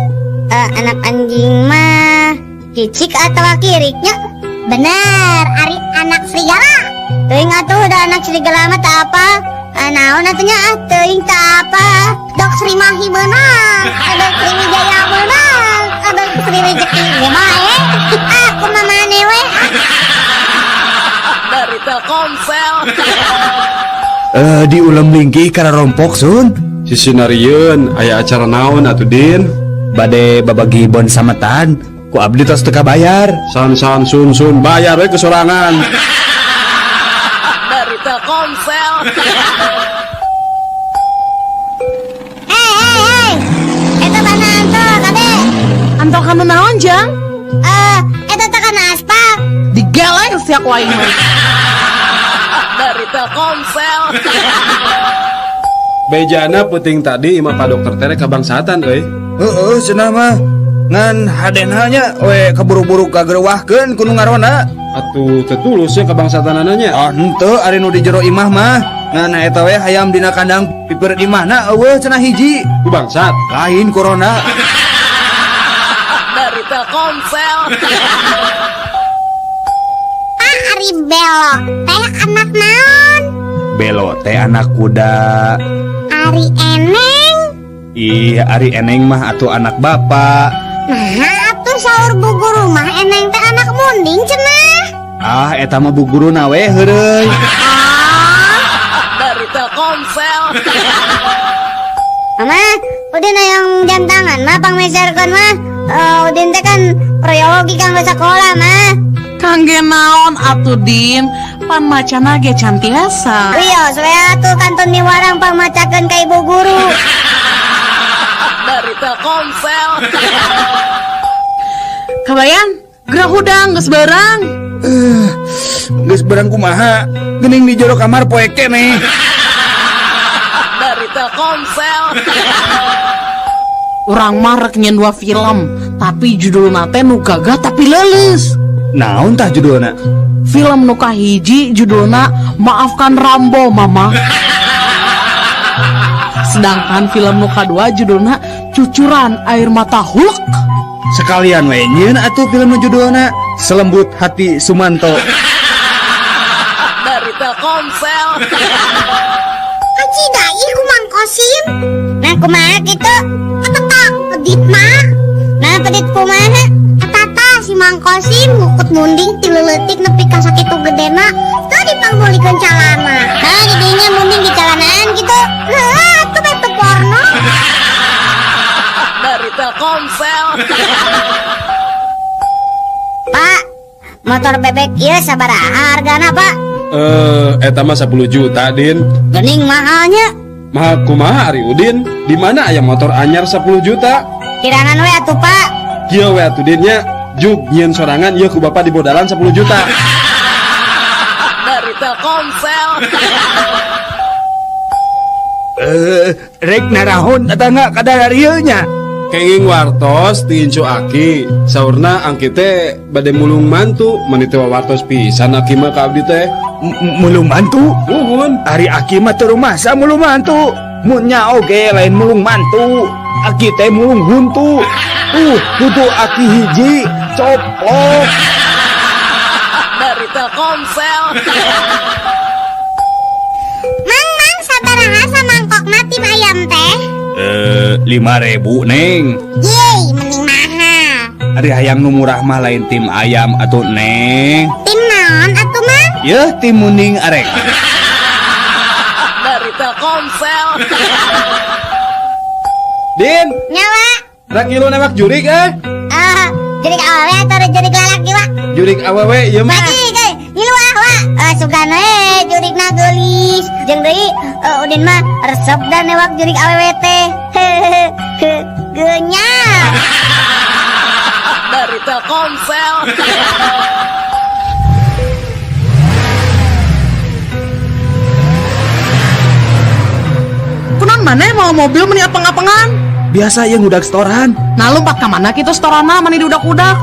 anak anjing mah cicik atau kiriknya bener ari anak serigala teuing atuh da anak serigala mah teu apa naon atunya teuing teu apa dok Sri Mahi menang ada Sri Wijaya menang ada Sri Rezeki gimana aku mah mane we Dari Telkomsel. Diulam lingki karena rompok sun. Si Sinarieun aya acara naon atuh Din? Bade babagi bon samatan. Ku abdi tos teu bayar. Sun bayar we kesorangan. Dari Telkomsel. Hei eta mana anto kade Antong kana naon jang? eta teh kana aspal Digeleng siak waing. Dari Telkomsel. Bejana puting tadi imah Pak Dokter tere kabangsatan euy. Heeh, cenah mah. Ngan hadenanya we kaburu-buru kagerwahkeun kudu ngarona. Atuh teu tulus ya kabangsatanana nya. Ah, henteu ari nu di jero imah mah. Ngan eta we hayam dina kandang piper di mana eueuh cenah hiji. Ku bangsat. Lain corona. Dari Telkomsel. ari belok teh anak naon Belo teh anak kuda. ari eneng Ih, ari eneng mah atuh anak bapak. nah atuh saur bu guru mah eneng teh anak munding cenah Ah, eta mah bu guruna we heureuy. Dari Telkomsel. Mama, udin yang jam tangan mah pangmeserkeun mah udin teh kan proyologi kang sekolah mah Kangge naon atuh Din? Pan macana ge can tiasa. Iya, soalnya tuh kantun di warang pangmacakeun ka ibu guru. Dari Telkomsel. Kabayan, gerak hudang geus barang. Geus barang kumaha? Geuning di jero kamar poe keneh. Dari Telkomsel. Urang mah rek nyen dua film, tapi judulna teh nu gagah tapi leuleus. Naon tah judulna? Film nu kahiji judulna Maafkan Rambo Mama. Sedangkan film nu kadua judulna Cucuran Air Mata Hulk. Sekalian we nyieun atuh film nu judulna Selembut Hati Sumanto. Dari Telkomsel. Haji dai ku Mang Kosim. Nah kumaha kitu? Ketetak pedit mah. Nah pedit kumaha? Etata si Mang Kosim ngukut munding ti leuletik nepi ka sakitu gedena teu dipanggulikeun calana. Nah jadinya munding di calanaan gitu. Heuh atuh beto porno. Dari Telkomsel. Pak, motor bebek ieu sabaraha hargana, Pak? Eta mah 10 juta Din. Geuning mahalnya. Mahal kumaha Ari Udin? Di mana aya motor anyar 10 juta? Kirangan we atuh, Pak. Kieu we atuh Din nya. Juk nyieun sorangan ieu ku Bapak di bodalan 10 juta. Dari Telkomsel. Rek narahon eta nga kadarieu nya. Kenging wartos ti Incu Aki. Saurna angki teh bade mulung mantu, mani teh wartos pisan Aki mah ka abdi teh. Mulung mantu? Nuhun. Ari Aki mah teu rumasa mulung mantu. Mun nya oge lain mulung mantu. Aki teh mulung huntu. Tutu aki hiji coplok. Dari Telkomsel. Mang sabaraha samangkokna tim ayam teh? 5.000 Neng. Yeay, mending mahal. Ari hayang nu murah mah lain tim ayam atuh Neng. Tim naon atuh Mang? Yeuh tim muning arek. Dari Telkomsel. Din, Nyawa. rak ngilu nembak jurik Jurik awewe atau jurik lalaki wa? Jurik awewe ieu mah. Bagi ge, ngilu wa. Sugana jurikna geulis. Jeung deui Udin mah resep dan newak jurik awewe teh. Geunyal. Dari Telkomsel. Kunaon maneh mau mobil meni apeng-apengan? Biasa yang udah setoran. Nah lompat ka mana kitu setorana mani diudak-udak?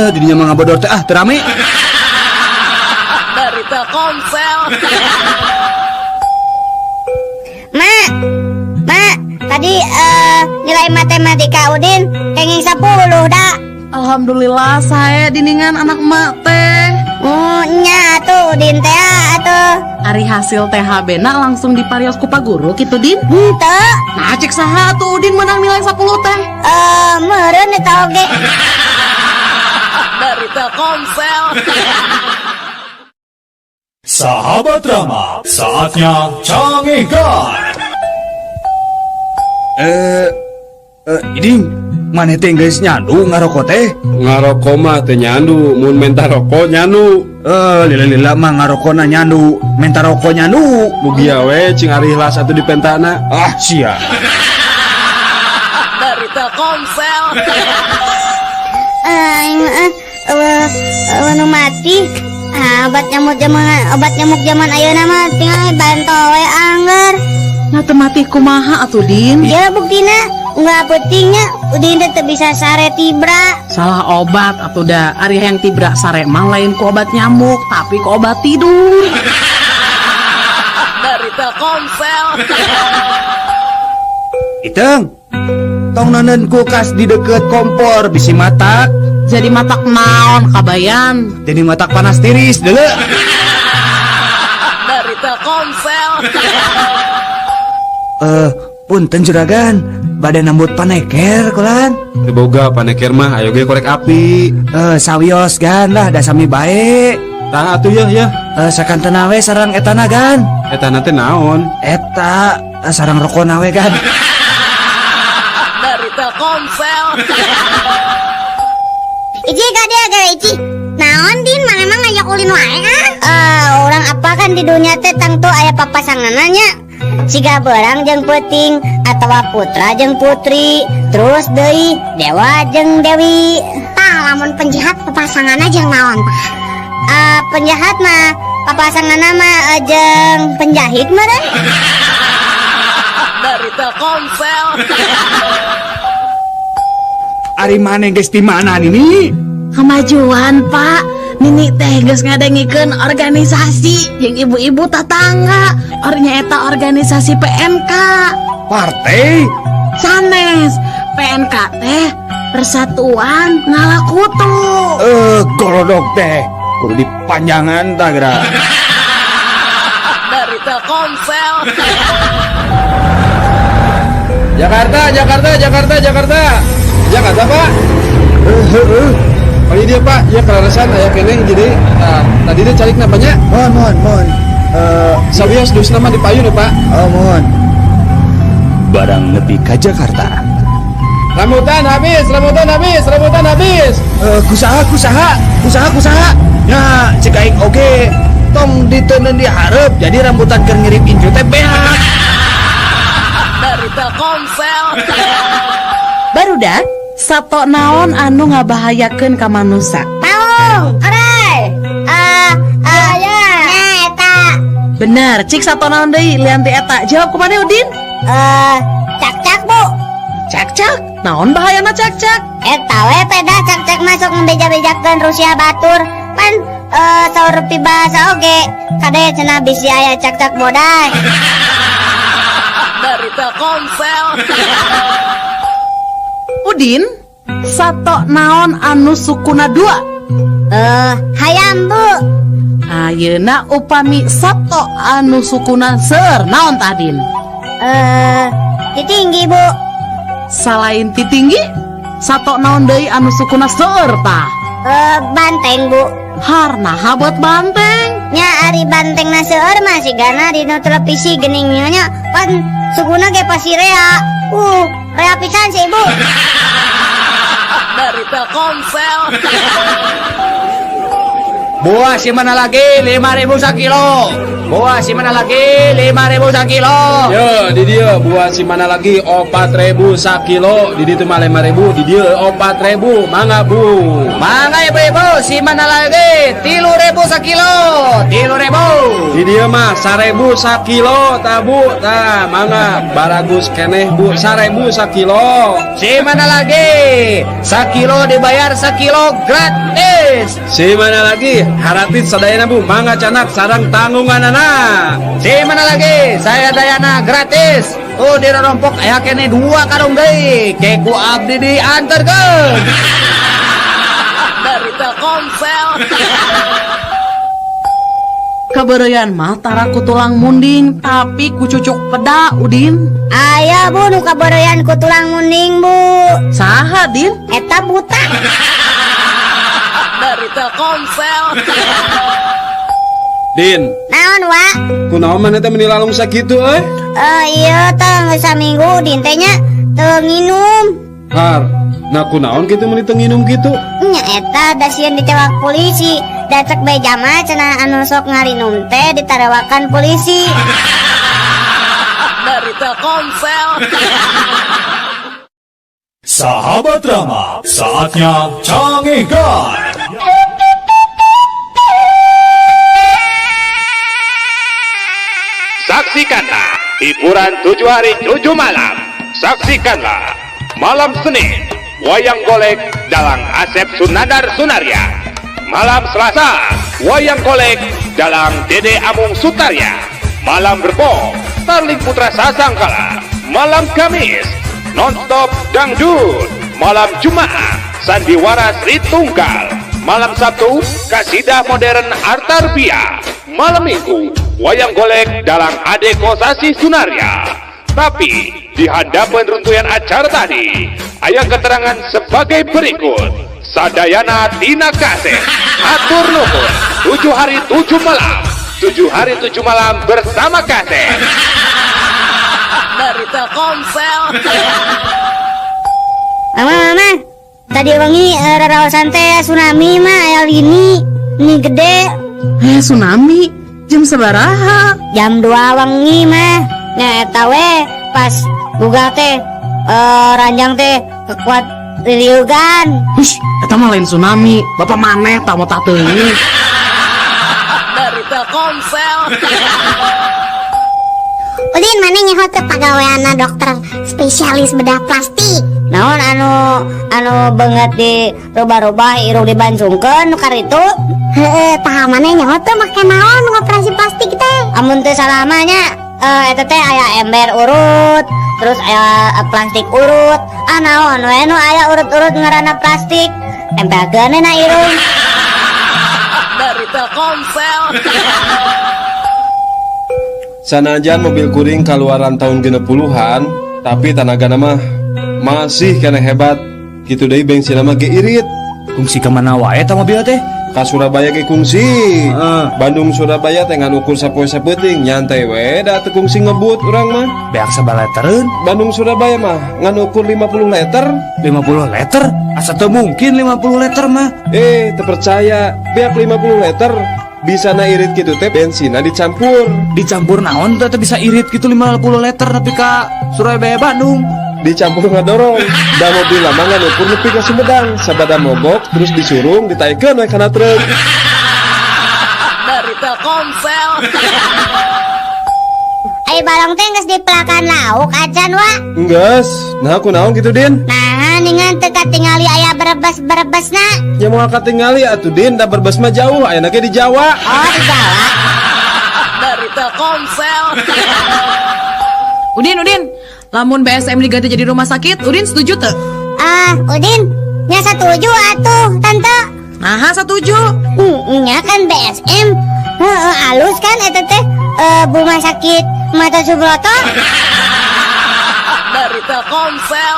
Didinya mah ngabodor teh terame. Dari Telkomsel. Mak, tadi nilai matematika Udin kenging 10 dah. Alhamdulillah saya diningan anak emak teh. Nya atuh Udin teh atuh. Ari hasil THB na langsung diparios ku Pak Guru kitu Din? Henteu. Nah cek saha atuh Udin menang nilai 10 teh? Meureun eta oge. Dari Telkomsel. Sahabat Rama, saatnya Cangihkan. Iding, maneh teh geus nyandu ngarokok teh? Ngarokok mah teh nyandu, mun menta rokok nyandu. Lila mah ngarokokna nyandu, menta rokok nyandu. Mugi we cing ari hilas atuh di pentana. Ah, sia. Dari Telkomsel. Nu mati. Obat nyamuk zaman ayeuna mah tinggal bantu we angger. Nah temati kumaha atuh Din? Ya buktina nggak pentingnya Udin teh bisa sare tibra. Salah obat atuh da. Ari yang tibra sare mah lain ku obat nyamuk, tapi ku obat tidur. Dari Telkomsel. Iteng, tong nonen kulkas di deket kompor bisi matak. Jadi matak naon kabayan? Jadi matak panas tiris dulu. Dari Telkomsel. Punten juragan, badan nambut paneker kulan. Teu boga paneker mah ayo ge korek api. Sawios gan lah da sami bae. Tah atuh ya. Sakantena we sareng etana gan. Etana teh naon? Eta sareng rokona we gan. Dari Telkomsel. Ici gadia gara Ici. Naon Din mana emang ngajak ulin wae orang apa kan di dunia teh tangtu aya papasanganna nya. Siga beurang jeung peuting atawa putra jeung putri, terus deui dewa jeung dewi. Tah lamun penjahat papasanganna jeung naon tah? Penjahat mah papasanganna mah jeung penjahit meureun. Dari Telkomsel. Ari maneh geus di mana ini? Kemajuan Pak. Nini teh geus ngadengikeun organisasi jeung ibu-ibu tetangga. Ornya eta organisasi PNK. Partai? Sanes. PNK teh Persatuan Ngalakutu. Golodog teh kudu dipanjangan tah geura. Dari Telkomsel. Jakarta Pak. Oh dia Pak, ya kelarasan aya keneh jadi tadi dia calik napanya. Mohon. Sawios dus nama di payun ya Pak. Mohon. Barang nepi ka Jakarta. Rambutan habis. Kusaha. Ya, cek aing oge. Tong diteuneun dihareup jadi rambutan keur ngirim inju teh beak. Dari Telkomsel. Barudak sato naon anu ngabahayakeun ka manusa? Paung, orai. Ya, eta. Bener, cik sato naon deui lian ti eta. Jawab kumaha Udin? Cak-cak Bu. Cak-cak. Naon bahayana cak-cak? Eta we peda cak-cak masuk ngebeja-bejakeun Rusia batur. Pan saur pibahasa oge. Kade cenah bisi aya cak-cak bodai. Dari Telkomsel. Udin, sato naon anu sukuna 2? Hayam Bu. Ayeuna upami sato anu sukuna seueur naon tah Din? Titinggi Bu. Salain titinggi, sato naon deui anu sukuna seueur tah? Banteng Bu. Harnaha buat banteng? Nya ari banteng na seueur mah sigana dina televisi geningnya nya pan sukuna ge pasirea. Rea pisan sih Ibu. Dari Telkomsel. Buah si mana lagi 5.000 sakilo. Buah si mana lagi 5.000 sakilo. Yo, di dia buah si mana lagi 4.000 sakilo. Di ditu mah 5.000, di dia 4.000. Mangga Bu. Mangga ibu-ibu si mana lagi 3.000 sakilo. 3.000. Di dia mah 1.000 sakilo tabu tah mangga baragus keneh Bu 1.000 sakilo. Si mana lagi sakilo dibayar sakilo gratis. Si mana lagi haratit sadayana Bu mangga canak sarang tanggungan anak. Si mana lagi saya dayana gratis. Di rompok aya kene 2 karung deui. Keku abdi dianterkeun. Dari Telkomsel. Keberean mah tara ku tulang munding tapi ku cucuk peda Udin. Aya Bu nu kaberean ku tulang munding Bu. Saha Din? Eta buta. Dari Telkomsel. Din, Naon wa? kunaon maneh teh meuni lalung sakitu euy? Iya tah geus saminggu Udin teh nya teu nginum. Har, nah kunaon kitu meuni teu nginum kitu? Nya eta da sieun ditewak polisi. Da cek beja mah cenah anu sok ngarinum teh ditarewakan polisi. Dari Telkomsel. Sahabat drama, saatnya Cangegan. Saksikanlah hiburan 7 hari 7 malam. Saksikanlah malam Senin wayang golek dalang Asep Sunandar Sunaria. Malam Selasa wayang golek dalang Dede Amung Sutarya. Malam Rebo Starling Putra Sasangkala. Malam Kamis Nonstop Dangdut. Malam Jumat Sandiwara Sri Tunggal. Malam Sabtu Kasidah Modern Artarbia. Malam Minggu wayang golek dalang Ade Kosasi Sunaria. Tapi di hadapan runtuyan acara tadi aya keterangan sebagai berikut. Sadayana tina kaset atur nuhun 7 hari 7 malam. 7 hari 7 malam bersama kaset. Dari Telkomsel. Mama, tadi wengi raraosan teh tsunami mah aya lini gede. Tsunami jam sabaraha? Jam 2 wengi mah. Nya eta we pas buka teh ranjang teh kekuat liliugan. Hush, eta mah lain tsunami. Bapak maneh tah mau tah teuing. Dari Telkomsel. Udin mana nyaho teh pagaweana dokter spesialis bedah plastik. Naon anu banget di robah-robah irung dibancungkeun nu karitu? Heeh, tah maneh nyaho teh make naon ngoperasi plastik teh? Amun teu salamanya eta teh aya ember urut, terus aya plastik urut. Naon we nu aya urut-urut ngaranna plastik? Tempelkeun na irung. Dari Telkomsel. Sanajan mobil kuring kaluaran tahun 60-an, tapi tanagana mah masih kena hebat. Kitu deui bensinna mah ge irit. Kungsi ke mana wae eta mobil teh? Ka Surabaya ge kungsi. Bandung Surabaya teh ngan ukur sapoe sapeuting, nyantai we da teu kungsi ngebut urang mah. Beak sabaletereun? Bandung Surabaya mah ngan ukur 50 liter. 50 liter? Asa teu mungkin 50 liter mah. Teu percaya, beak 50 liter. Bisa na irit gitu teh bensinna dicampur naon teh bisa irit gitu 50 liter tapi ka Surabaya Bandung dicampur ngadorong da mobil lama nganukur nepi ka Sumedang sabada mogok terus disurung ditaikeun we kana truk. Dari Telkomsel. Ai balong teh geus dipelakan lauk acan wa. Geus, nah kunaon kitu Din? Nah, ningan teu katingali aya berebes-berebesna. Ya moal katingali atuh Din, da berebes mah jauh, ayeuna ge di Jawa. Oh, di Jawa. Dari Telkomsel. Udin, lamun BSM diganti jadi rumah sakit, Udin setuju teu? Udin, nya setuju atuh tante. Nah, setuju. Nya kan BSM. Alus kan eta teh rumah sakit Mata Subroto. Dari Telkomsel.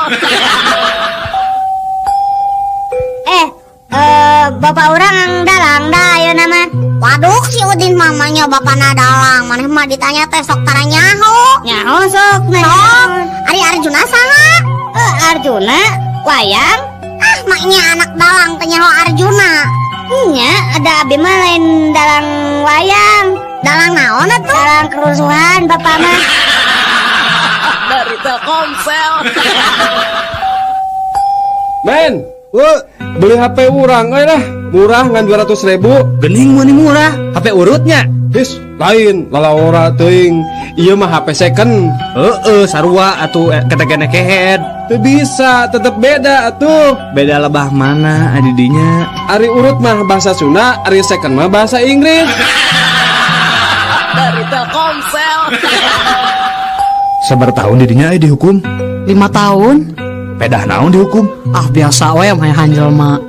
Bapak orang dalang dah ayo nama. Waduh si Udin mamanya bapakna dalang. Maneh mah ditanya teh sok tara nyaho. Nyaho sok. Sok. Ari Arjuna saha? Arjuna wayang. Maknya anak dalang teh nyaho Arjuna. Nya ada abi mah lain dalang wayang. Dalang naon atuh? Dalang kerusuhan bapak mah. Dari Telkomsel. Men, beli HP urang lah. Murah ngan 200.000. Gening meni murah. HP urutnya. His, lain lalaura teuing. Ieu mah HP second. Sarua atuh ketegene kehead. Teu bisa, tetep beda atuh. Beda lebah mana adidinya? Ari urut mah bahasa Sunda, ari second mah bahasa Inggris. Dari Telkomsel. Sabar tahun didinya dihukum? 5 tahun. Pedah naon dihukum? Biasa we mah hanjel mah.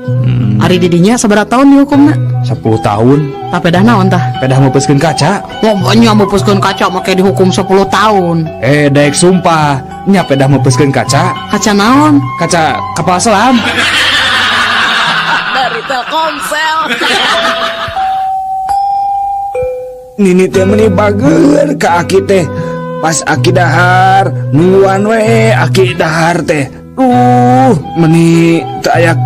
Ari didinya sabaraha tahun dihukumna? 10 tahun. Tah pedah naon tah? Pedah mepeskeun kaca. Pokoknya mepeskeun kaca make dihukum 10 tahun. Daek sumpah, nya pedah mepeskeun kaca. Kaca naon? Kaca kapal selam. Dari Telkomsel. Nini teh meni bager ka aki teh. Pas aki dahar, nungguan we aki dahar teh. Meni teu aya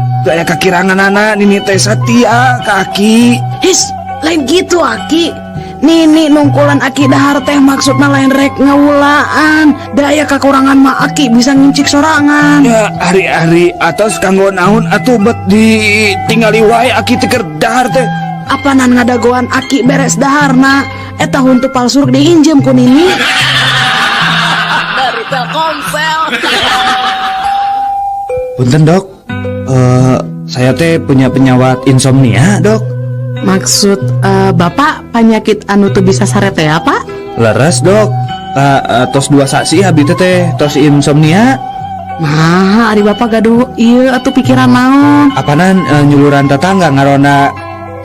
kakirangan anak Nini teh satia ka aki. His, lain gitu Aki. Nini nungkulan Aki dahar teh maksudna lain rek ngawulaan. Daya kakurangan mah Aki bisa ngincik sorangan. Ya hari-hari atos kanggo naon atuh bet ditinggali wae aki teh keur dahar teh. Apanan ngadagoan Aki beres daharna. Eta huntu palsu diinjem ku Nini. Dari Telkomsel. Punten dok, saya teh punya penyawat insomnia dok. Maksud bapak penyakit anu tuh bisa sarete apa? Leres dok, tos 2 saksi habis teh tos insomnia. Nah, ari bapak gaduh iya atuh pikiran naon? Apanan nyuluran tetangga ngarona.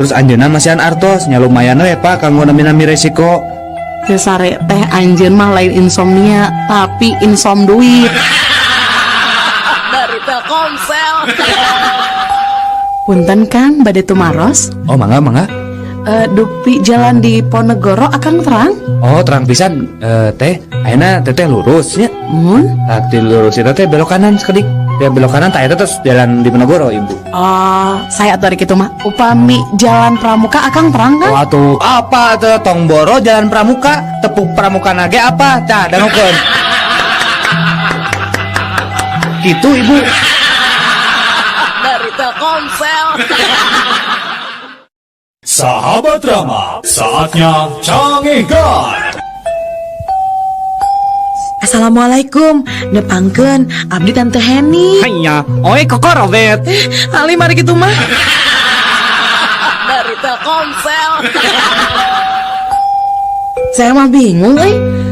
Terus anjeunna masihan artos nya lumayan we pak kanggo nami resiko. Teu sare teh anjeun mah lain insomnia, tapi insom duit. Dari Telkomsel. Punten Kang, bade tumaros? Oh mangga. Dupi jalan di Ponegoro akan terang? Oh terang pisan. Teh ayeuna teteh lurus nya. Tah di lurus eta teh belok kanan sekedik. Ya belok kanan tah eta terus jalan di Ponegoro ibu. Saya atuh kitu mah. Upami jalan Pramuka akan terang kan? Oh atuh apa teh Tongboro jalan Pramuka, tepuk Pramuka nage apa? Tah dangukeun. Gitu ibu. Dari Telkomsel. Sahabat Rama, saatnya Canggih God. Assalamualaikum, nepangkeun abdi Tante Heni. Hanya, oi kokorobet. Ali mari kitu mah. Dari Telkomsel. Saya mah bingung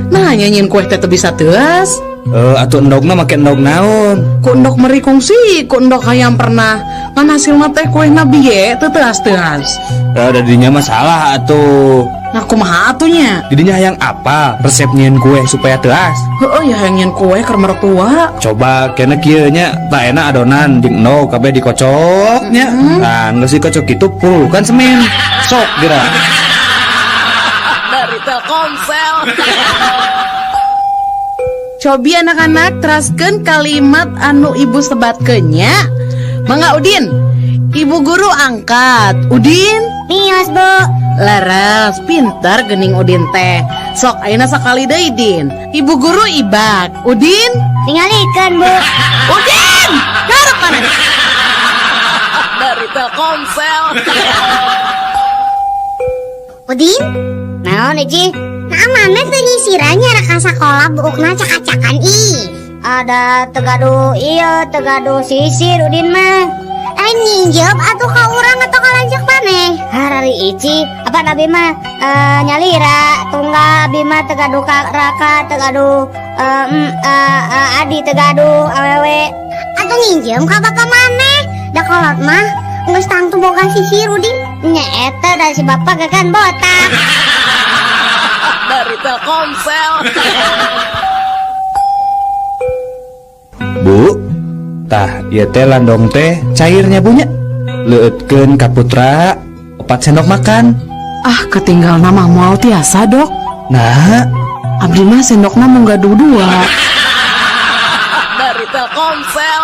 Nah nyanyiin kue teh bisa teas. Atuh endogna make endog naon? Ku endog meri kungsi, ku endog hayang pernah ngan hasil teh kue biye teu teas-teas. Ada didinya masalah atuh. Nah kumaha atunya? Didinya hayang apa? Resep nyieun kue supaya teas. Heeh ya hayang nyieun kue keur mertua. Coba kena kieu nya, tak enak adonan jeung endog kabeh dikocok nya. Nah, geus dikocok kitu pulukan semen. Sok geura. Dari Telkomsel. Cobi anak-anak teraskeun kalimat anu ibu sebatkeun nya. Mangga Udin. Ibu guru angkat. Udin? Mios, Bu. Laras, pintar geuning Udin teh. Sok ayeuna sakali deui Din. Ibu guru ibak. Udin? Tingalikeun, Bu. Udin! Garep mana? Dari Telkomsel. Udin? Naon Iji? Nah mana teu nyisirannya raka sakola buukna cak-cakan ih. Ada tegadu iya, tegadu sisir Udin mah. Nyinjep atuh ka urang atau ka lanjak maneh. Harari Ici, apa nabi mah nyalira tunggal abi mah tegadu ka raka tegadu adi tegadu awewe. atuh nginjem ka bapak maneh. Da kolot mah geus tang tuh boga sisir Udin. Nya eta da si bapak gagan botak. Dari Telkomsel. Bu, tah ieu teh landong teh cairnya bunya. Leueutkeun ka putra 4 sendok makan. Ah, ketinggal nama moal tiasa, Dok. Nah, abdi mah sendokna mun gak dua. Dari Telkomsel.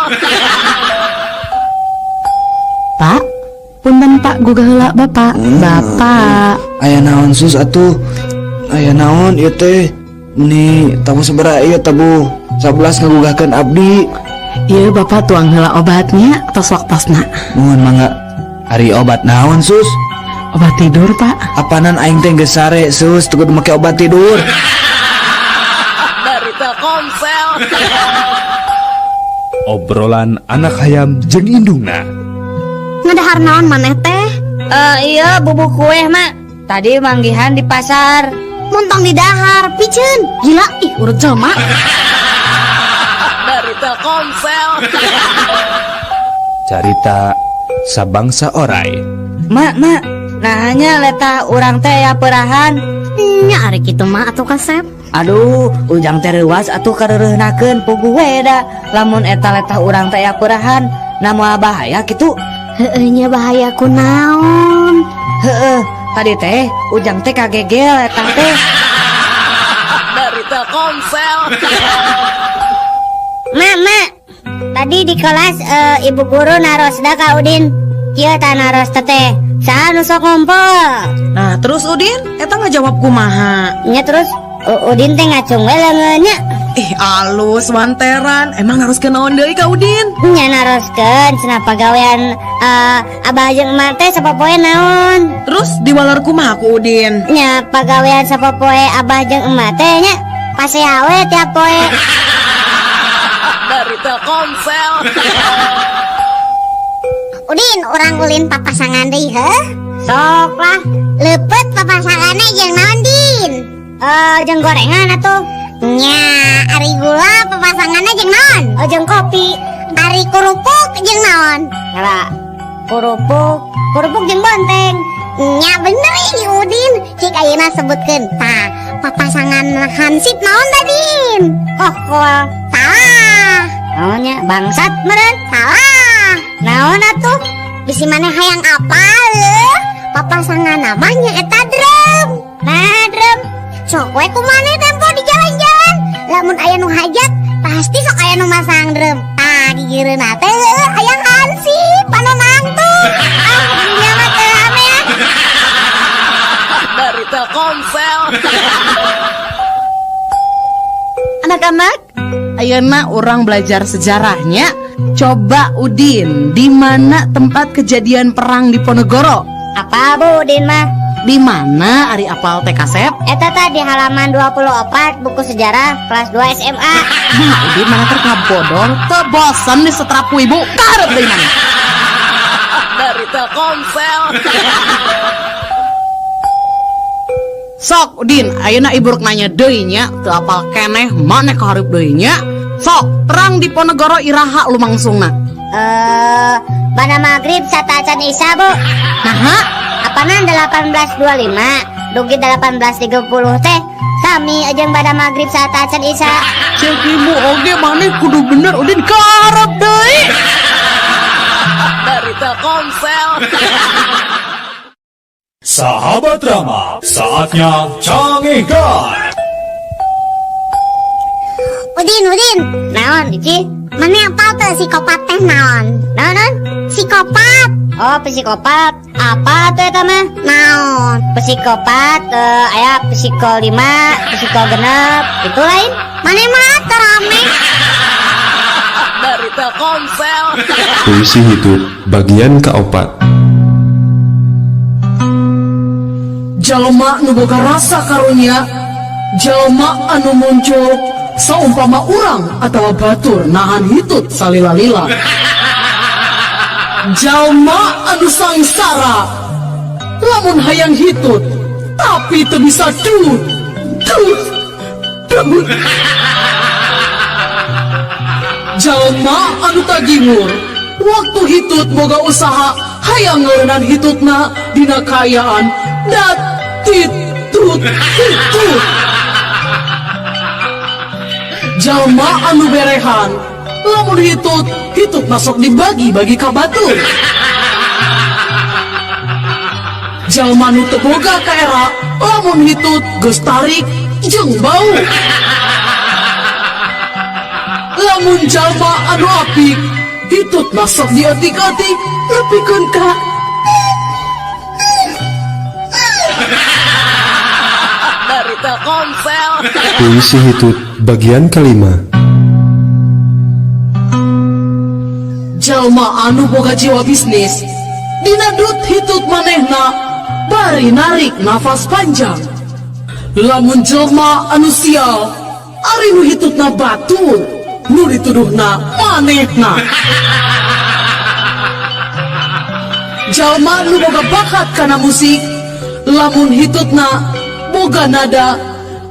Pak, punten Pak gugah heula Bapak. Bapak. aya naon sus atuh? Aya naon ieu teh? Meni tabu sabaraha ieu tabu 11 ngagugahkeun abdi. Iya Bapak tuang heula obatnya tos waktosna. Nuhun mangga. Ari obat naon sus? Obat tidur Pak. Apanan aing teh geus sare sus teu kudu make obat tidur. Dari Telkomsel. Obrolan anak hayam jeung indungna. Ngadahar naon maneh teh? Iya bubuk kue mak. Tadi manggihan di pasar. Muntong di dahar, piceun. Gila, ih urut jelema. Dari Telkomsel. Carita sabangsa oray. Mak, nah hanya letah urang teh ya perahan. Nya ari kitu mah atuh kasep. Aduh, ujang teh reuwas atuh kareureunahkeun pugu we da. Lamun eta letah urang teh ya perahan, namoal bahaya kitu. Heueuh nya bahaya kunaon? Heueuh, tadi teh ujang teh kagegel eta teh. Dari Telkomsel. Mak, tadi di kelas ibu guru naros da ka Udin. Kieu tah naros teh. Saha nu sok ngumpul? Nah terus Udin, eta ngajawab kumaha? Nya terus Udin teh ngacung we leungeunnya. Ih alus wanteran, emang harus kenaon deui ka Udin? Nya naroskeun cenah pagawean abah jeung emak teh sapopoe naon. Terus diwaler kumaha ku Udin? Nya pagawean sapopoe abah jeung emak teh nya pasea we tiap poe. Dari Telkomsel. Udin, urang ulin papasangan deui heuh. Sok lah, leupeut papasanganna jeung naon Din? Jeung gorengan atuh. Nya, ari gula papasanganna jeung naon? Jeung kopi. Ari kerupuk jeung naon? Kala kerupuk jeung bonteng. Nya bener ini Udin, cik ayeuna sebutkeun. Tah, papasangan hansip naon da Din? Salah. Naonnya bangsat meureun? Salah. Naon atuh? Bisi maneh hayang apal? Papasangan namanya eta drum. Nah, drum. Sok we kumaneh tempo di jalan-jalan. Lamun aya nu hajat, pasti sok aya nu masang drum. Tah, gigireunna teh hayang hansip panonang tuh. Nya mah teu rame ya. Dari Telkomsel. Anak-anak, ayeuna orang belajar sejarahnya. Coba Udin, di mana tempat kejadian perang di Ponegoro? Apa Bu Udin mah? Di mana Ari apal teh kasep? Eta teh di halaman 24 buku sejarah kelas 2 SMA. Nah, Udin mana keur ngabodor, teu bosen di setrapu ibu. Karep deui mana? Dari Telkomsel. Sok Udin, ayeuna ibu rek nanya deui nya, teu apal keneh maneh kahareup deui nya. Sok, perang di Ponegoro iraha lumangsungna. Pada maghrib sataacan Isya Bu. Naha? Apana 1825 dugi 1830 teh sami jeung pada maghrib sataacan Isya. Cek ibu oge maneh kudu bener Udin kaharep deui. Dari Telkomsel. Sahabat drama, saatnya cangihkan. Udin, naon Ici? Mana apal tuh psikopat teh naon? Naon? Psikopat. Oh, psikopat. Apa tuh eta mah? Naon? Psikopat aya psiko 5, psiko 6, itu lain. Mana mah terame. Dari Telkomsel. Puisi hidup bagian keopat. Jalma nu boga rasa karunya, jalma anu muncul saumpama urang atawa batur nahan hitut salila-lila. Jalma anu sangsara lamun hayang hitut tapi teu bisa dut. Jalma anu tajimur waktu hitut boga usaha hayang ngeureunnan hitutna dina kayaan dat titut hitut. Jalma anu berehan lamun hitut masuk dibagi-bagi ka batur. Jalma nu teu boga ka era lamun hitut geus tarik jeung bau. Lamun jalma anu apik hitut masuk diotik-otik nepikeun ka dari Telkomsel. Puisi Hitut bagian kelima. Jalma anu boga jiwa bisnis dina dut hitut manehna bari narik nafas panjang. Lamun jelma anu sial ari nu hitutna batur nu dituduhna manehna. Jalma nu boga bakat kana musik lamun hitutna boga nada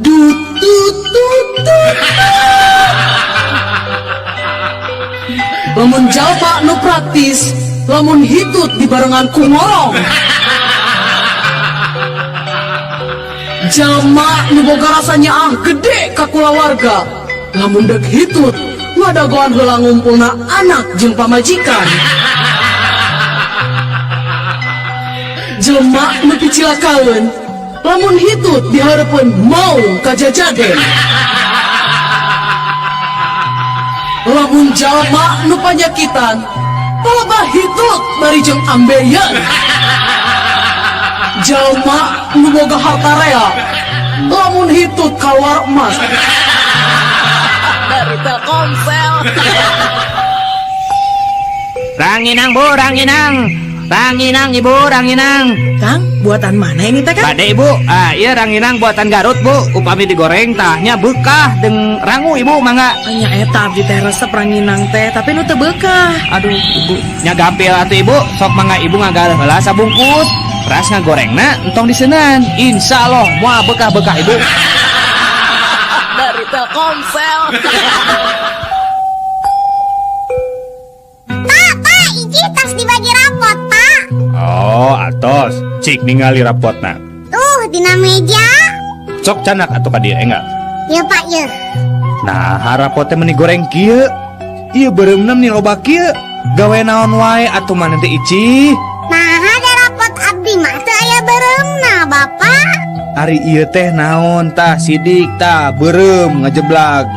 dut tut tut tut. Lamun jalma nu praktis lamun hitut dibarengan ku ngorong. Jalma nu boga rasanya gede ka kulawarga lamun deg hitut ngadagoan heula ngumpulna anak jeung pamajikan. Jelma nu picilakaeun lamun hitut dihareupeun mau ka jajaden. Lamun jalma nu panyakitan palebah hitut bari jeung ambeien. Jalma nu boga harta rea lamun hitut kawar emas dari Telkomsel. Ranginang bu, ranginang ibu, ranginang. Kang, buatan mana ini teh Kang? Bade ibu, iya ranginang buatan Garut bu. Upami digoreng tahnya bekah deng rangu ibu mangga. Hanya eta abdi teh resep ranginang teh, tapi nu teu bekah. Aduh ibu, nya gampil atuh ibu. Sok mangga ibu ngagal heula sabungkus. Ras ngagorengna entong diseunan. Insyaallah moal bekah-bekah ibu. dari Telkomsel. Pak, iji tas dibagi rapot, Pak. Oh, atos. Cik ningali rapotna. Tuh, dina meja. Sok canak atuh ka dieu enggak? Ya, Pak, ya. Nah, rapotnya meni goreng kieu. Ieu beureumeuna meni loba kieu. Gawe naon wae atuh mah teh Ici? Nah, ada rapot abdi mah teu aya bereumna, Bapak. Ari ieu teh naon tah sidik tah beureum ngajeblak